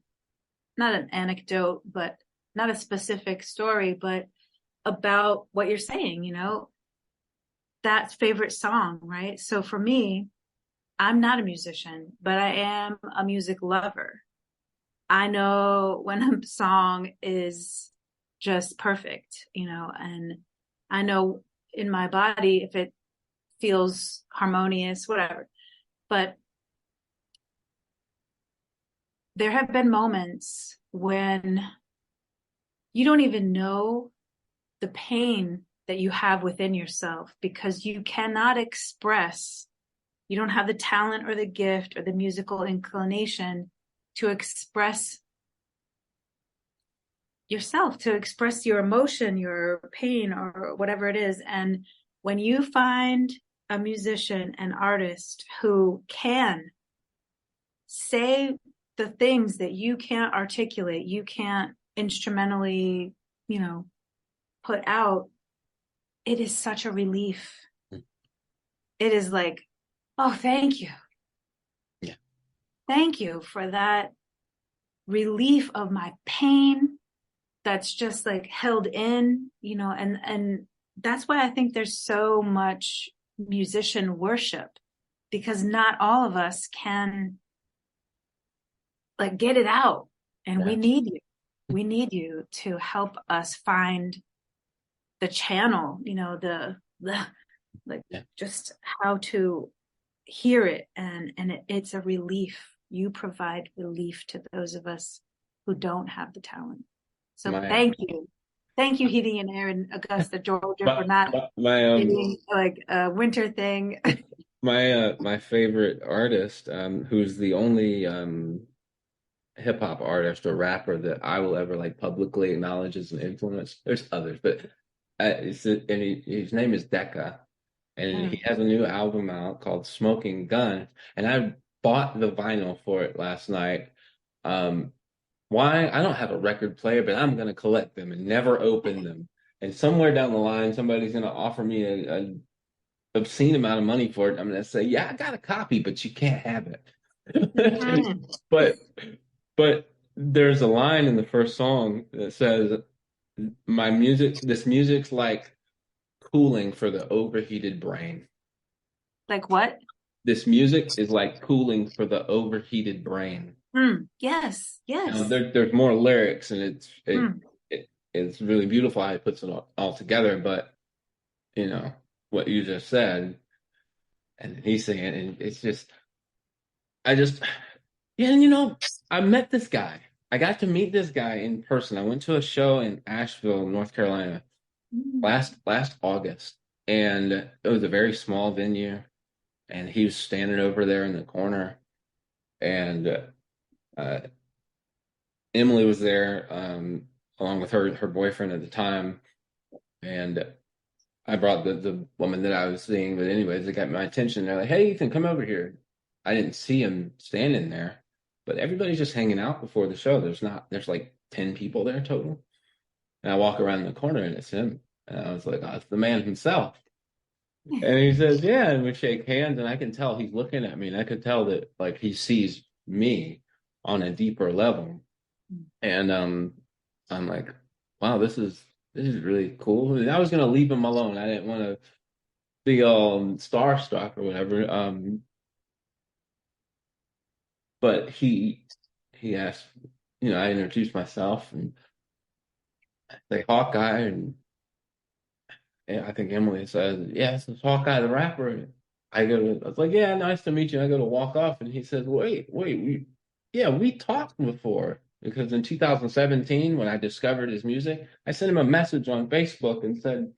not an anecdote, but not a specific story, but about what you're saying, that favorite song, right? So for me, I'm not a musician, but I am a music lover. I know when a song is just perfect, and I know in my body if it feels harmonious, whatever. But there have been moments when you don't even know the pain that you have within yourself because you cannot express, you don't have the talent or the gift or the musical inclination to express yourself, to express your emotion, your pain, or whatever it is. And when you find a musician, an artist who can say the things that you can't articulate, you can't instrumentally, you know, put out, it is such a relief. It is like, oh, thank you. yeah, Thank you for that relief of my pain that's just like held in, and that's why I think there's so much musician worship because not all of us can like get it out, and we yeah. need you. We need you to help us find the channel, you know, the like Yeah. just how to hear it, and it's a relief. You provide relief to those of us who don't have the talent. So My thank you, Heating and Air in Augusta, Georgia, for my not my doing like a winter thing. my favorite artist, who's the only hip hop artist or rapper that I will ever like publicly acknowledge as an influence. There's others, but his name is Decca, and he has a new album out called Smoking Gun, and I bought the vinyl for it last night. Um, why? I don't have a record player, but I'm gonna collect them and never open them. And somewhere down the line, somebody's gonna offer me a obscene amount of money for it. I'm gonna say, yeah, I got a copy, but you can't have it. Mhm. But but there's a line in the first song that says, this music's like cooling for the overheated brain. Like what? This music is like cooling for the overheated brain. Yes, Now, yes. there's more lyrics, and Mm. it's really beautiful how he puts it all together. But you know what you just said, and he's saying, and it's just, I just, yeah, and I met this guy. I got to meet this guy in person. I went to a show in Asheville, North Carolina, Mm. last August, and it was a very small venue, and he was standing over there in the corner, and uh, Emily was there, along with her boyfriend at the time, and I brought the woman that I was seeing. But anyways, it got my attention. They're like, "Hey, Ethan, come over here." I didn't see him standing there, but everybody's just hanging out before the show. There's like 10 people there total. And I walk around the corner and it's him. And I was like, "Oh, it's the man himself." And he says, "Yeah," and we shake hands, and I can tell he's looking at me, and I could tell that like he sees me on a deeper level. And I'm like, wow, this is really cool. And I was gonna leave him alone. I didn't want to be all starstruck or whatever. But he asked, I introduced myself and say Hawkeye, and I think Emily said, "Yeah, this is Hawkeye the rapper." And I was like, "Yeah, nice to meet you." I go to walk off, and he says, "Wait, we talked before." Because in 2017, when I discovered his music, I sent him a message on Facebook and said,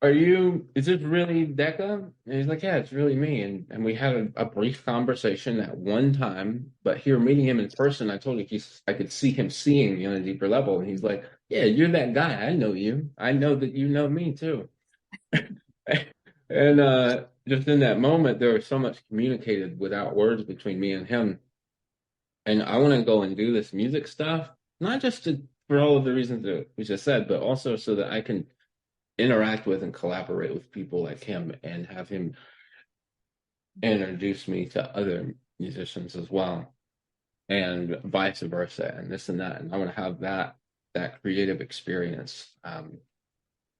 is this really Decca? And he's like, "Yeah, it's really me." And we had a brief conversation at one time, but here meeting him in person, I told him I could see him seeing me on a deeper level. And he's like, "Yeah, you're that guy. I know you. I know that you know me too." And just in that moment, there was so much communicated without words between me and him. And I want to go and do this music stuff, not just for all of the reasons that we just said, but also so that I can interact with and collaborate with people like him and have him introduce me to other musicians as well, and vice versa, and this and that. And I want to have that creative experience,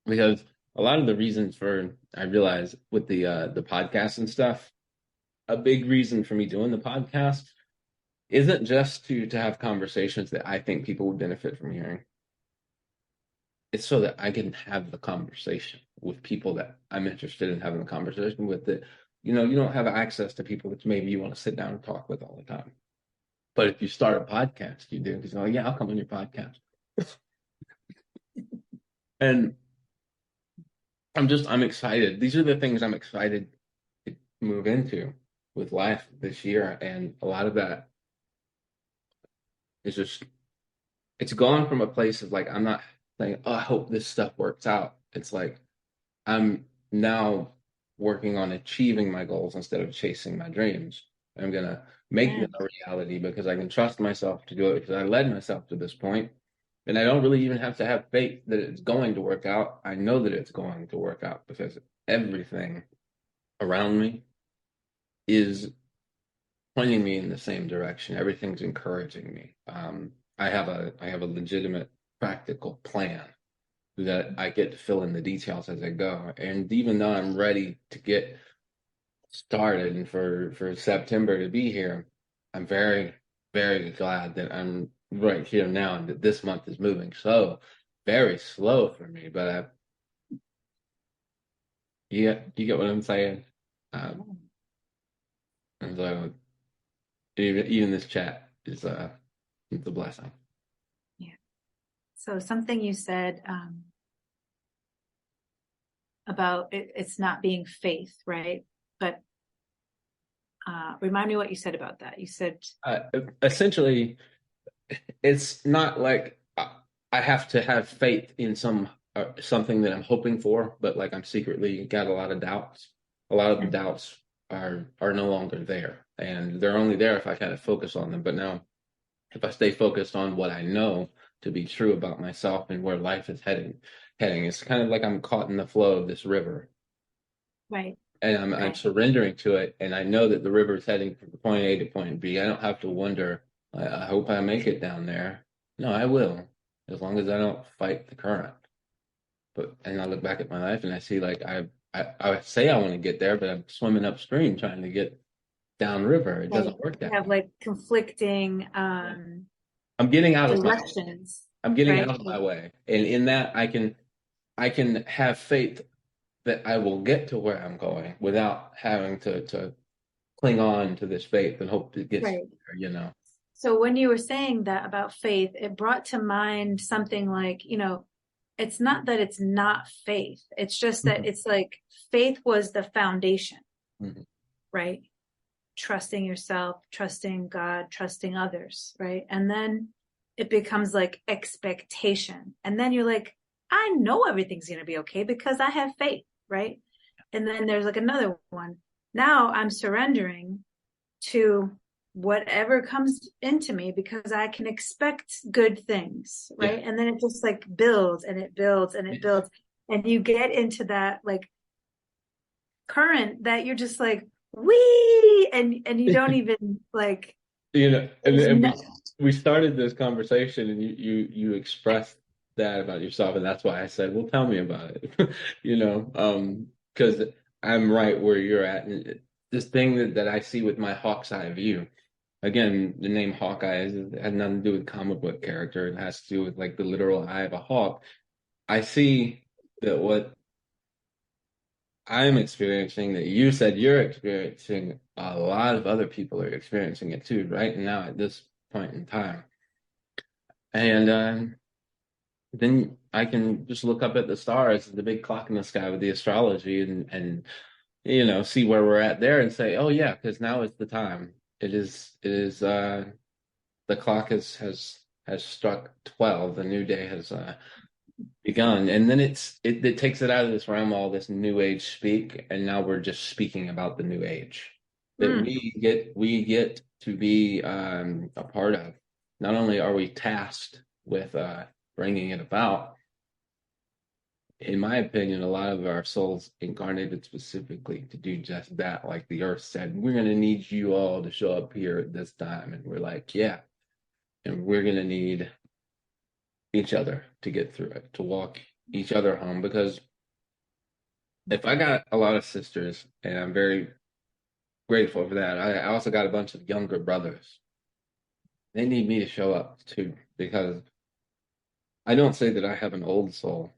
because a lot of the reasons for I realize with the podcast and stuff, a big reason for me doing the podcast isn't just to have conversations that I think people would benefit from hearing. It's so that I can have the conversation with people that I'm interested in having a conversation with, that, you don't have access to people that maybe you want to sit down and talk with all the time. But if you start a podcast, you do, because, yeah, I'll come on your podcast. And I'm excited. These are the things I'm excited to move into with life this year. And a lot of that is just, it's gone from a place of like, I'm not saying, "Oh, I hope this stuff works out." It's like, I'm now working on achieving my goals instead of chasing my dreams. I'm gonna make Yeah. them a reality because I can trust myself to do it, because I led myself to this point. And I don't really even have to have faith that it's going to work out. I know that it's going to work out because everything around me is pointing me in the same direction. Everything's encouraging me. I have a legitimate practical plan that I get to fill in the details as I go. And even though I'm ready to get started and for September to be here, I'm very, very glad that I'm right here now and that this month is moving so very slow for me. But you get what I'm saying? Um, and so even this chat is it's a blessing. Yeah. So something you said about it's not being faith, right? But remind me what you said about that. You said, Uh, Essentially, it's not like I have to have faith in something that I'm hoping for, but like I'm secretly got a lot of doubts. A lot of the doubts are no longer there, and they're only there if I kind of focus on them. But now, if I stay focused on what I know to be true about myself and where life is heading, it's kind of like I'm caught in the flow of this river, right, and I'm right, surrendering to it, and I know that the river is heading from point A to point B. I don't have to wonder. I hope I make it down there. No, I will, as long as I don't fight the current. But and I look back at my life and I see like I say I want to get there, but I'm swimming upstream trying to get downriver. It right. doesn't work You that have way. like conflicting Yeah. I'm getting out of my directions, I'm getting out right? of my way, and in that I can have faith that I will get to where I'm going without having to cling on to this faith and hope it gets Right. there, you know. So when you were saying that about faith, it brought to mind something like, it's not that it's not faith. It's just that Mhm. it's like faith was the foundation, Mhm. right? Trusting yourself, trusting God, trusting others, right? And then it becomes like expectation. And then you're like, I know everything's going to be okay because I have faith, right? And then there's like another one. Now I'm surrendering to whatever comes into me because I can expect good things, Yeah. right? And then it just like builds and it builds and it builds. And you get into that like current that you're just like, wee, and you don't even like, You know, there's and no, we started this conversation, and you expressed that about yourself, and that's why I said, "Well, tell me about it." You know, because I'm right where you're at, and this thing that I see with my hawk's eye view. Again, the name Hawkeye has nothing to do with comic book character. It has to do with like the literal eye of a hawk. I see that what I'm experiencing that you said you're experiencing, a lot of other people are experiencing it too, right now at this point in time. And then I can just look up at the stars, the big clock in the sky with the astrology, and see where we're at there and say, oh yeah, because now is the time. It is the clock has struck 12. The new day has begun, and then it takes it out of this realm, all this new age speak, and now we're just speaking about the new age that mm, we get to be a part of. Not only are we tasked with bringing it about, in my opinion, a lot of our souls incarnated specifically to do just that. Like the earth said, we're going to need you all to show up here at this time, and we're like, yeah, and we're going to need each other to get through it, to walk each other home, because if I got a lot of sisters, and I'm very grateful for that, I also got a bunch of younger brothers. They need me to show up too, because I don't say that I have an old soul.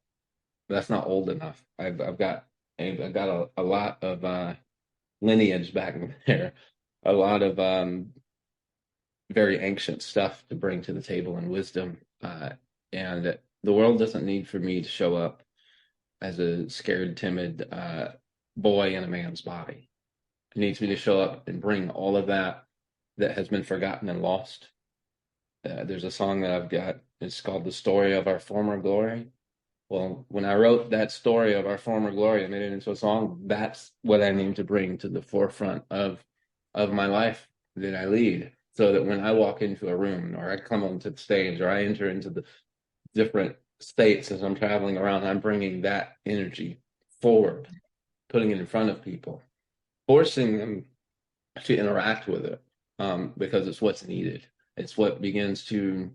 That's not old enough. I've got a lot of lineage back there, a lot of very ancient stuff to bring to the table and wisdom. And the world doesn't need for me to show up as a scared, timid boy in a man's body. It needs me to show up and bring all of that has been forgotten and lost. There's a song that I've got. It's called "The Story of Our Former Glory." Well, when I wrote that story of our former glory and made it into a song, that's what I need to bring to the forefront of my life that I lead. So that when I walk into a room or I come onto the stage or I enter into the different states as I'm traveling around, I'm bringing that energy forward, putting it in front of people, forcing them to interact with it, because it's what's needed. It's what begins to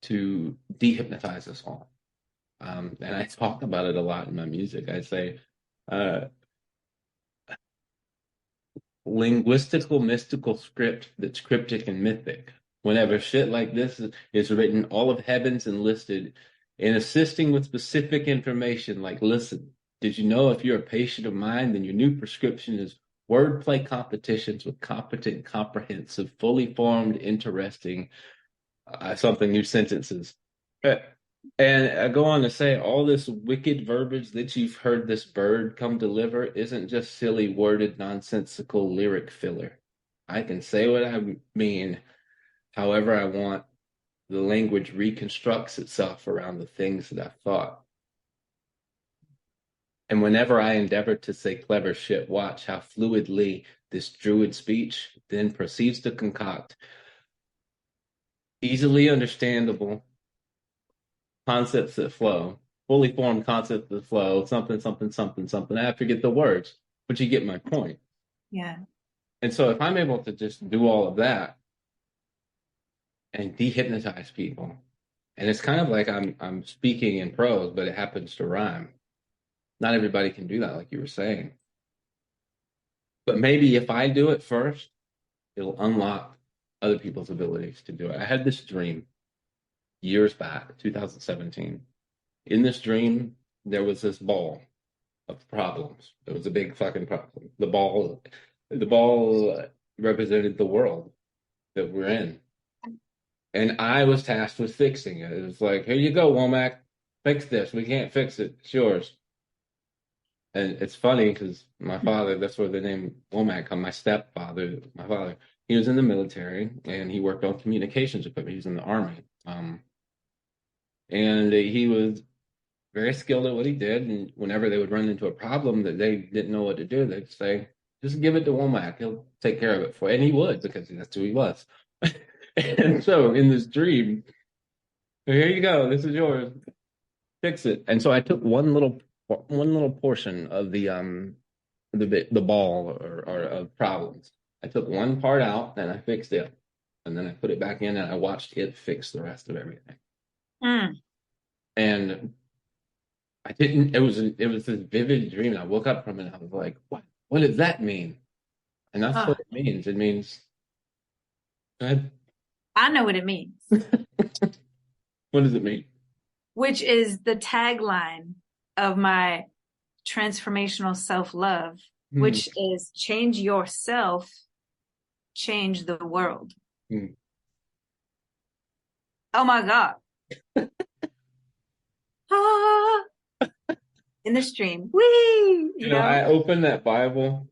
dehypnotize us all. And I talk about it a lot in my music. I say, uh, linguistical mystical script that's cryptic and mythic. Whenever shit like this is written, all of heaven's enlisted in assisting with specific information, like listen. Did you know if you're a patient of mine, then your new prescription is wordplay competitions with competent, comprehensive, fully formed, interesting, something new sentences. Uh, And I go on to say all this wicked verbiage that you've heard this bird come deliver isn't just silly, worded, nonsensical lyric filler. I can say what I mean however I want. The language reconstructs itself around the things that I've thought. And whenever I endeavor to say clever shit, watch how fluidly this druid speech then proceeds to concoct easily understandable concepts that flow, fully formed concepts that flow, something, something, something, something. I forget the words, but you get my point. Yeah. And so if I'm able to just do all of that and dehypnotize people, and it's kind of like I'm speaking in prose, but it happens to rhyme. Not everybody can do that, like you were saying. But maybe if I do it first, it'll unlock other people's abilities to do it. I had this dream years back, 2017. In this dream, there was this ball of problems. It was a big fucking problem. The ball represented the world that we're in. And I was tasked with fixing it. It was like, here you go, Womack, fix this. We can't fix it. It's yours. And it's funny because my father, that's where the name Womack comes, my stepfather, my father, he was in the military and he worked on communications equipment. He was in the army. And he was very skilled at what he did. And whenever they would run into a problem that they didn't know what to do, they'd say, just give it to Womack. He'll take care of it for you. And he would because that's who he was. And so in this dream, here you go. This is yours. Fix it. And so I took one little portion of the ball or of problems. I took one part out and I fixed it. And then I put it back in and I watched it fix the rest of everything. Mm. And I didn't, it was this vivid dream. And I woke up from it and I was like, what does that mean? And that's what it means. It means, go ahead. I know what it means. What does it mean? Which is the tagline of my transformational self-love, which is change yourself, change the world. Oh my God. In the stream. Whee! You know, I opened that Bible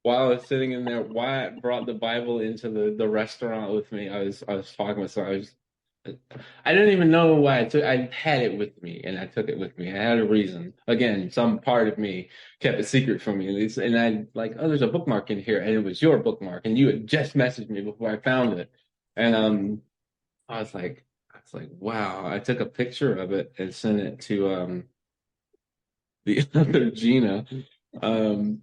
while I was sitting in there. Wyatt brought the Bible into the restaurant with me. I was talking with someone. I didn't even know why I had it with me and I took it with me. I had a reason. Again, some part of me kept it secret from me. And I like, oh, there's a bookmark in here, and it was your bookmark, and you had just messaged me before I found it. And I was like, wow. I took a picture of it and sent it to the other Gina.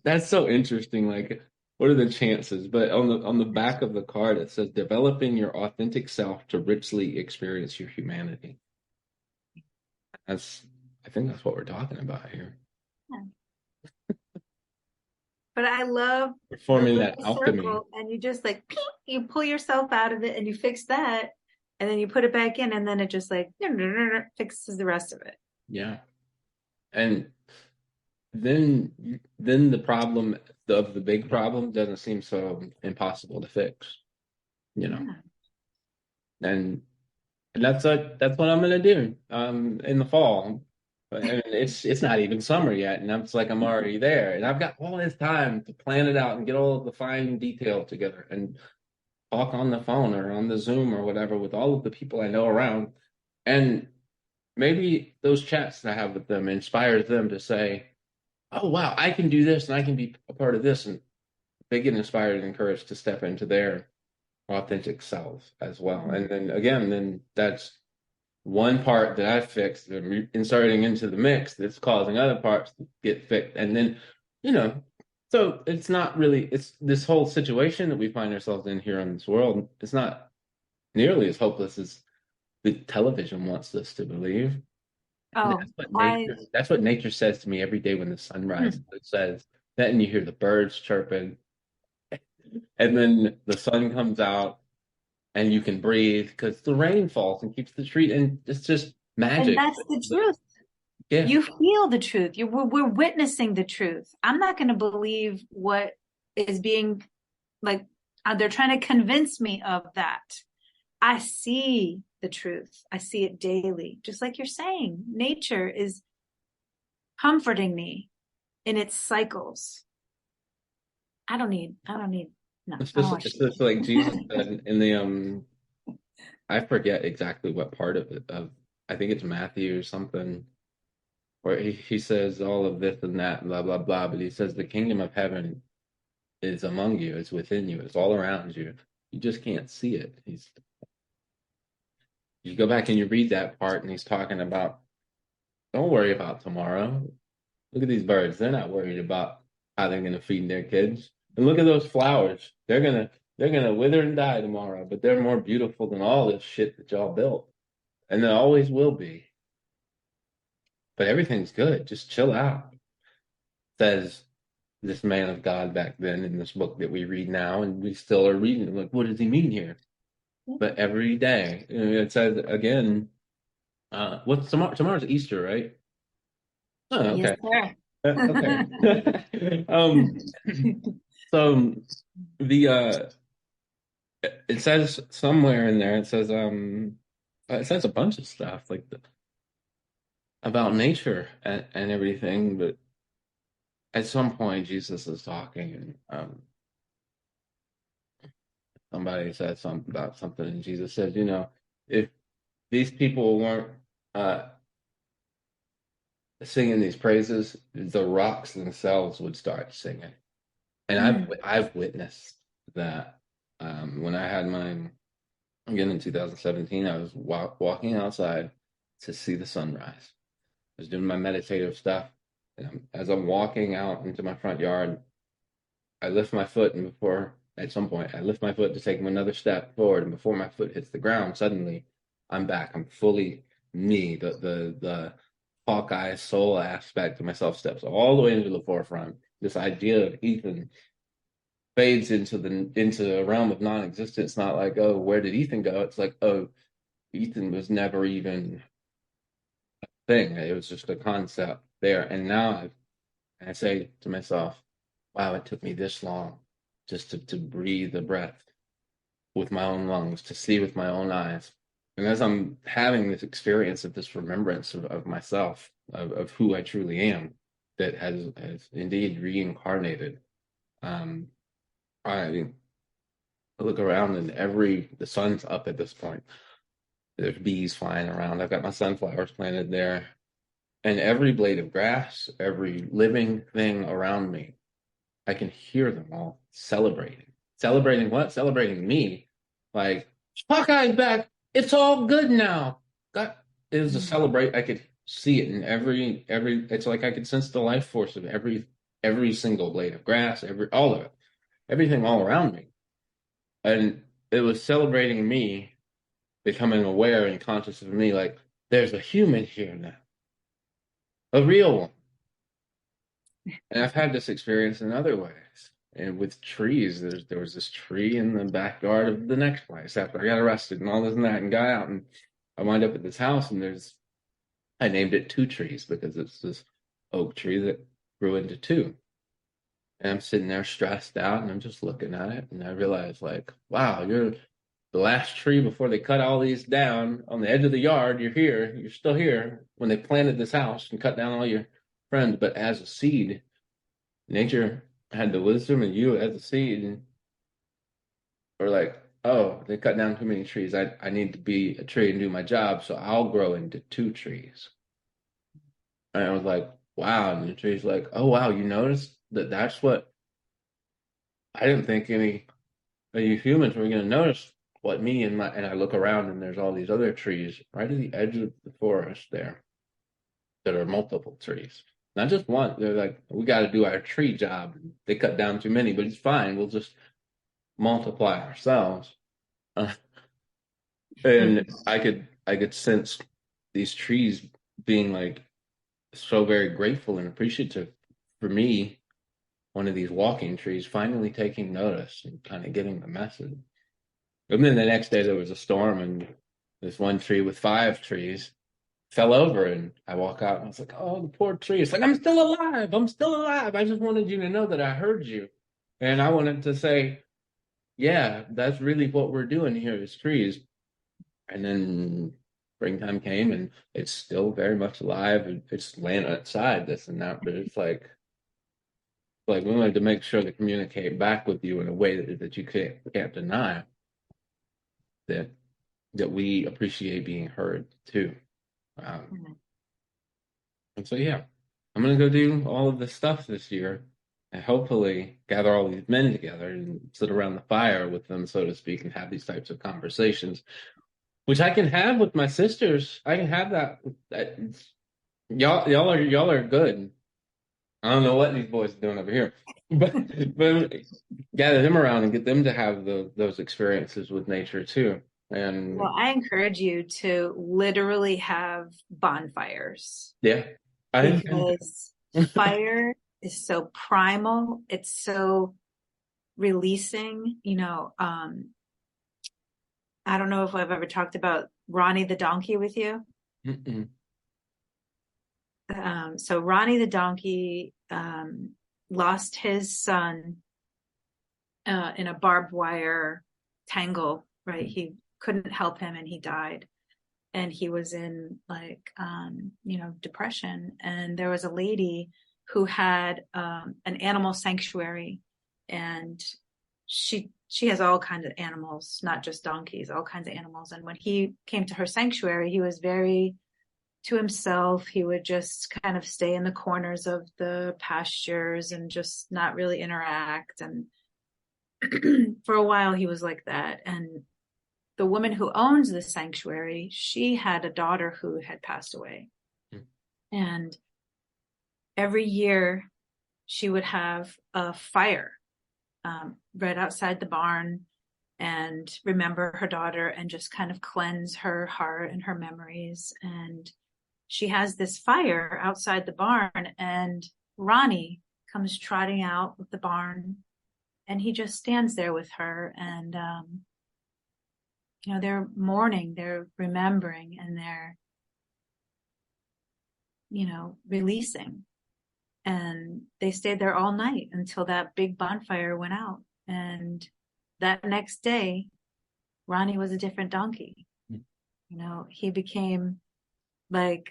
That's so interesting. Like, what are the chances? But on the back of the card, it says developing your authentic self to richly experience your humanity. I think that's what we're talking about here. Yeah. But I love forming that alchemy. And you just like you pull yourself out of it and you fix that, and then you put it back in, and then it just like fixes the rest of it. Yeah. And then the problem of the big problem doesn't seem so impossible to fix, you know. Yeah. And that's what I'm gonna do in the fall. And it's not even summer yet, and it's like I'm already there, and I've got all this time to plan it out and get all of the fine detail together and talk on the phone or on the Zoom or whatever with all of the people I know around, and maybe those chats that I have with them inspires them to say, oh, wow, I can do this and I can be a part of this. And they get inspired and encouraged to step into their authentic selves as well. And then again, that's one part that I fixed, inserting into the mix that's causing other parts to get fixed. And then, so it's not really, it's this whole situation that we find ourselves in here in this world. It's not nearly as hopeless as the television wants us to believe. Oh, that's what nature says to me every day when the sun rises. It says that, and you hear the birds chirping, and then the sun comes out, and you can breathe because the rain falls and keeps the tree, and it's just magic. And that's the truth. Yeah. You feel the truth. We're witnessing the truth. I'm not going to believe what is being like, they're trying to convince me of that. I see the truth. I see it daily. Just like you're saying, nature is comforting me in its cycles. No, I don't watch It's just like Jesus TV. said in the I forget exactly what part of it of I think it's Matthew or something where he says all of this and that blah blah blah, but he says the kingdom of heaven is among you, it's within you, it's all around you. You just can't see it. He's you go back and you read that part and he's talking about don't worry about tomorrow. Look at these birds. They're not worried about how they're gonna feed their kids. And look at those flowers. They're gonna wither and die tomorrow, but they're more beautiful than all this shit that y'all built. And there always will be. But everything's good. Just chill out. Says this man of God back then in this book that we read now, and we still are reading. Like, what does he mean here? But every day, it says again. What's tomorrow? Tomorrow's Easter, right? Oh, Yes, okay. sir. Okay. So the it says somewhere in there. It says a bunch of stuff like about nature and everything, but at some point Jesus is talking and somebody said something about something and Jesus said, if these people weren't uh, singing these praises, the rocks themselves would start singing. And Mm. I've witnessed that when I had mine again in 2017, I was walking outside to see the sunrise. I was doing my meditative stuff, and as I'm walking out into my front yard, I lift my foot, and before at some point I lift my foot to take another step forward, and before my foot hits the ground, suddenly I'm back. I'm fully me. The Hawkeye soul aspect of myself steps all the way into the forefront. This idea of Ethan fades into a realm of non-existence. Not like, oh, where did Ethan go? It's like, oh, Ethan was never even a thing. It was just a concept there. And now I say to myself, wow, it took me this long just to breathe the breath with my own lungs, to see with my own eyes. And as I'm having this experience of this remembrance of myself, of who I truly am, that has indeed reincarnated, um, I look around and the sun's up at this point. There's bees flying around. I've got my sunflowers planted there. And every blade of grass, every living thing around me, I can hear them all celebrating. Celebrating what? Celebrating me. Like, Hawkeye's back. It's all good now. God, it was a celebrate. I could see it in every. It's like I could sense the life force of every single blade of grass, all of it, everything all around me, and it was celebrating me, becoming aware and conscious of me. Like, there's a human here now, a real one. And I've had this experience in other ways. And with trees, there was this tree in the backyard of the next place after I got arrested and all this and that and got out. And I wind up at this house and I named it Two Trees because it's this oak tree that grew into two. And I'm sitting there stressed out and I'm just looking at it. And I realize, like, wow, you're the last tree before they cut all these down on the edge of the yard. You're here. You're still here when they planted this house and cut down all your friends. But as a seed, nature had the wisdom and you as a seed and were like, oh, they cut down too many trees. I need to be a tree and do my job, so I'll grow into two trees. And I was like, wow. And the tree's like, oh wow, you noticed that that's what I didn't think any of you humans were gonna notice what me and I look around and there's all these other trees right at the edge of the forest there that are multiple trees. Not just one. They're like, we got to do our tree job. They cut down too many, but it's fine. We'll just multiply ourselves. Uh, and I could sense these trees being like so very grateful and appreciative for me, one of these walking trees, finally taking notice and kind of getting the message. And then the next day there was a storm, and this one tree with five trees fell over, and I walk out and I was like, oh, the poor tree. It's like, I'm still alive. I'm still alive. I just wanted you to know that I heard you. And I wanted to say, yeah, that's really what we're doing here as trees. And then springtime came and it's still very much alive, and it's laying outside this and that, but it's like we wanted to make sure to communicate back with you in a way that you can't deny that we appreciate being heard too. Mhm. And so yeah, I'm gonna go do all of this stuff this year and hopefully gather all these men together and sit around the fire with them, so to speak, and have these types of conversations, which I can have with my sisters. I can have that. Y'all are good. I don't know what these boys are doing over here, but gather them around and get them to have those experiences with nature too. And Well, I encourage you to literally have bonfires yeah, I intend because to. fire is so primal. It's so releasing. I don't know if I've ever talked about Ronnie the donkey with you. Mm-mm. So Ronnie the donkey lost his son in a barbed wire tangle, right? He couldn't help him and he died. And he was in like, depression. And there was a lady who had an animal sanctuary, and she has all kinds of animals, not just donkeys, all kinds of animals. And when he came to her sanctuary, he was very to himself. He would just kind of stay in the corners of the pastures and just not really interact. And for a while he was like that. And the woman who owns the sanctuary, she had a daughter who had passed away. Mm. And every year she would have a fire right outside the barn and remember her daughter and just kind of cleanse her heart and her memories. And she has this fire outside the barn, and Ronnie comes trotting out of the barn, and he just stands there with her. And they're mourning, they're remembering, and they're releasing. And they stayed there all night until that big bonfire went out. And that next day, Ronnie was a different donkey. He became like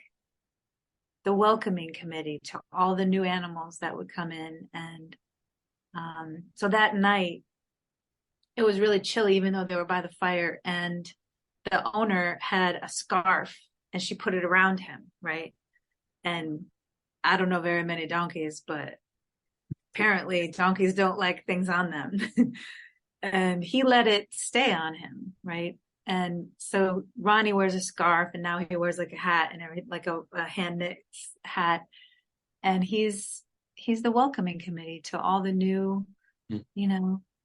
the welcoming committee to all the new animals that would come in. And so that night, it was really chilly, even though they were by the fire. And the owner had a scarf and she put it around him, right? And I don't know very many donkeys, but apparently donkeys don't like things on them. And he let it stay on him, right? And so Ronnie wears a scarf, and now he wears like a hat and everything, like a hand knit hat. And he's the welcoming committee to all the new,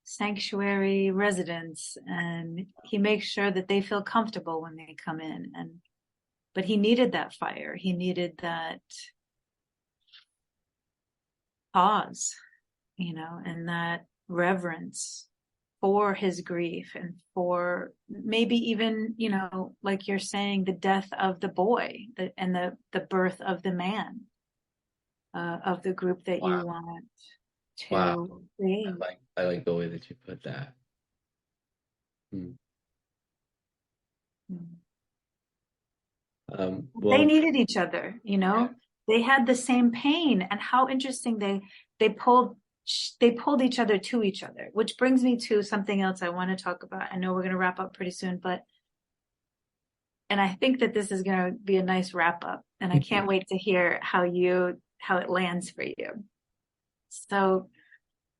sanctuary residents. And he makes sure that they feel comfortable when they come in. But he needed that fire. He needed that pause, and that reverence for his grief, and for maybe even, like you're saying, the death of the boy, and the birth of the man, of the group that you Wow, want wow. to create. I like the way that you put that. Mm. They Well, needed each other, yeah. they had the same pain. And how interesting they pulled each other to each other, which brings me to something else I want to talk about. I know we're going to wrap up pretty soon, and I think that this is going to be a nice wrap up, and I can't wait to hear how it lands for you. So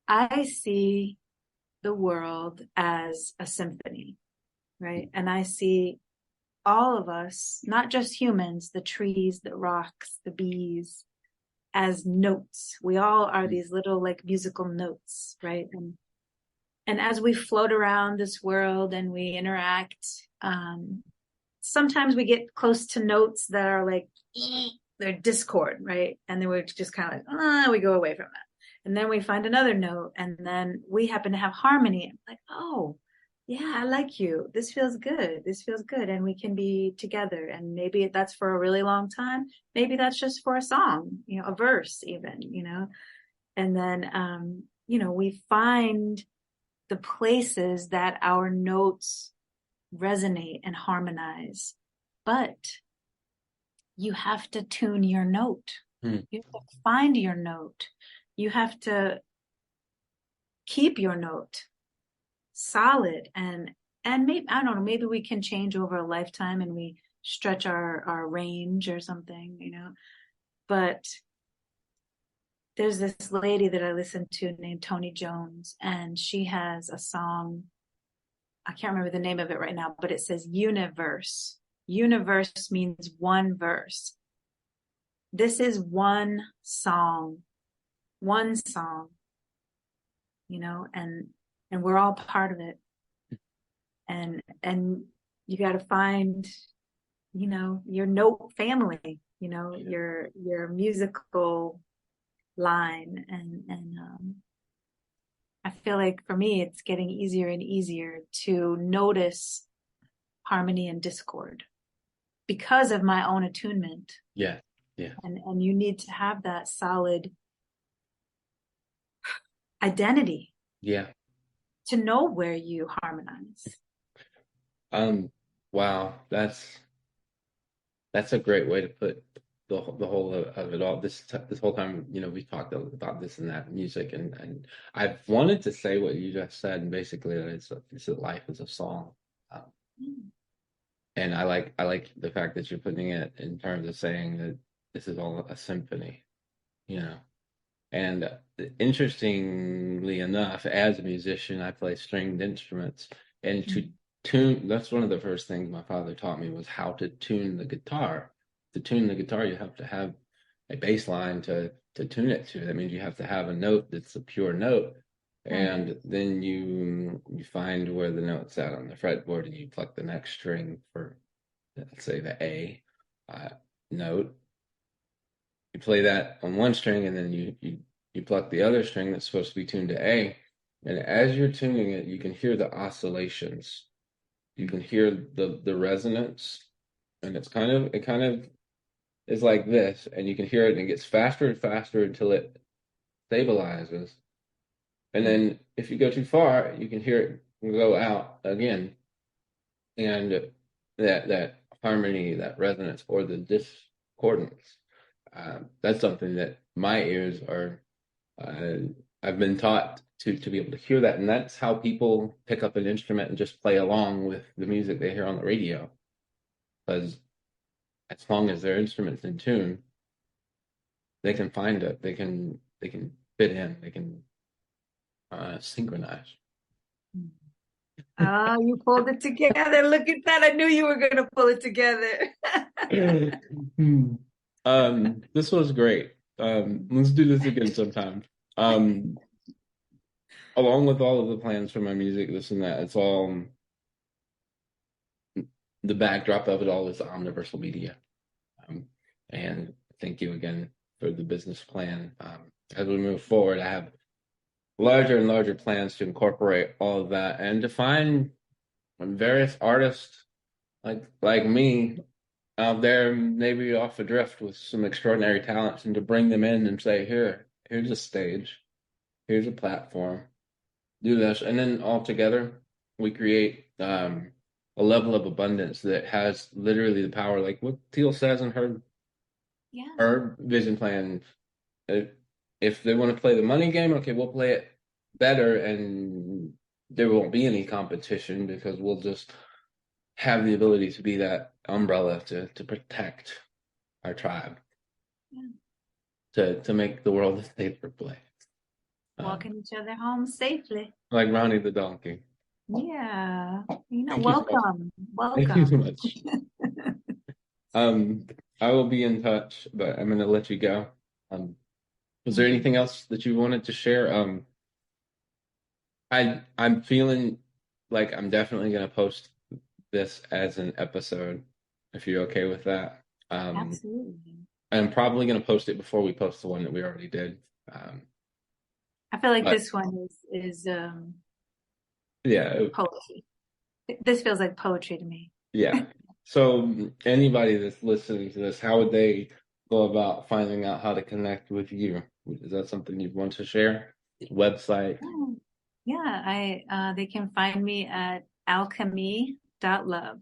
I see the world as a symphony, right? And I see all of us, not just humans, the trees, the rocks, the bees, as notes. We all are these little like musical notes, right? And as we float around this world and we interact, sometimes we get close to notes that are like, they're discord, right? And then we're just kind of like, we go away from that. And then we find another note, and then we happen to have harmony. I'm like, oh, yeah, I like you. This feels good. This feels good. And we can be together. And maybe that's for a really long time. Maybe that's just for a song, a verse even, and then, we find the places that our notes resonate and harmonize. But you have to tune your note. Hmm. You have to find your note. You have to keep your note solid, and maybe, I don't know, maybe we can change over a lifetime and we stretch our range or something, but there's this lady that I listen to named Tony Jones, and she has a song. I can't remember the name of it right now, but it says universe. Universe means one verse. This is one song, and we're all part of it. And you got to find, your note family, your musical line. And I feel like for me, it's getting easier and easier to notice harmony and discord because of my own attunement. Yeah. Yeah. And you need to have that solid identity Yeah. to know where you harmonize. Wow, that's a great way to put the whole of it all. This whole time, we talked about this and that music, and I've wanted to say what you just said, and basically that it's that life is a song. Um, and I like the fact that you're putting it in terms of saying that this is all a symphony, you know. And interestingly enough, as a musician, I play stringed instruments, and to tune, that's one of the first things my father taught me was how to tune the guitar. To tune the guitar, you have to have a bass line to tune it to. That means you have to have a note that's a pure note, Right. and then you find where the note's at on the fretboard, and you pluck the next string for, let's say, the A uh, note. You play that on one string, and then you pluck the other string that's supposed to be tuned to A. And as you're tuning it, you can hear the oscillations. You can hear the resonance, and it kind of is like this, and you can hear it, and it gets faster and faster until it stabilizes. And then if you go too far, you can hear it go out again, and that harmony, that resonance, or the discordance. That's something that my ears are. Uh, I've been taught to be able to hear that, and that's how people pick up an instrument and just play along with the music they hear on the radio. Because as long as their instrument's in tune, they can find it. They can fit in. They can synchronize. Oh, you pulled it together. Look at that. I knew you were going to pull it together. This was great. Let's do this again sometime. Um, Along with all of the plans for my music, this and that, it's all the backdrop of it all is omniversal media. Um, and thank you again for the business plan. As we move forward, I have larger and larger plans to incorporate all of that and to find various artists like me out there, maybe off adrift with some extraordinary talents, and to bring them in and say, here's a stage, here's a platform, do this, and then all together we create a level of abundance that has literally the power, like what Teal says in Yeah. her vision plan. uh, If they want to play the money game, okay, we'll play it better, and there won't be any competition because we'll just have the ability to be that umbrella to protect our tribe, Yeah. to make the world a safer place. Walking each other home safely. Like Ronnie the donkey. Yeah. Thank you so much. Welcome. Thank you so Welcome. much. Um, I will be in touch, but I'm gonna let you go. Was there anything else that you wanted to share? I'm feeling like I'm definitely gonna post this as an episode, if you're okay with that. Absolutely. I'm probably gonna post it before we post the one that we already did. Um, I feel like but this one is yeah, poetry. This feels like poetry to me. Yeah. So anybody that's listening to this, how would they go about finding out how to connect with you? Is that something you want to share? Website? Oh, yeah, I they can find me at alchemy.love.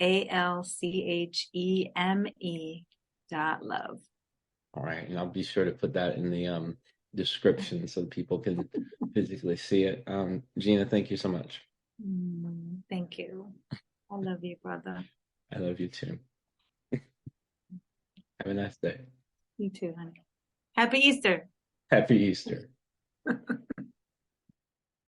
ALCHEME.love. All right, and I'll be sure to put that in the description so people can physically see it. Gina, thank you so much. Thank you. I love you, brother. I love you too. Have a nice day. You too, honey. Happy Easter. Happy Easter.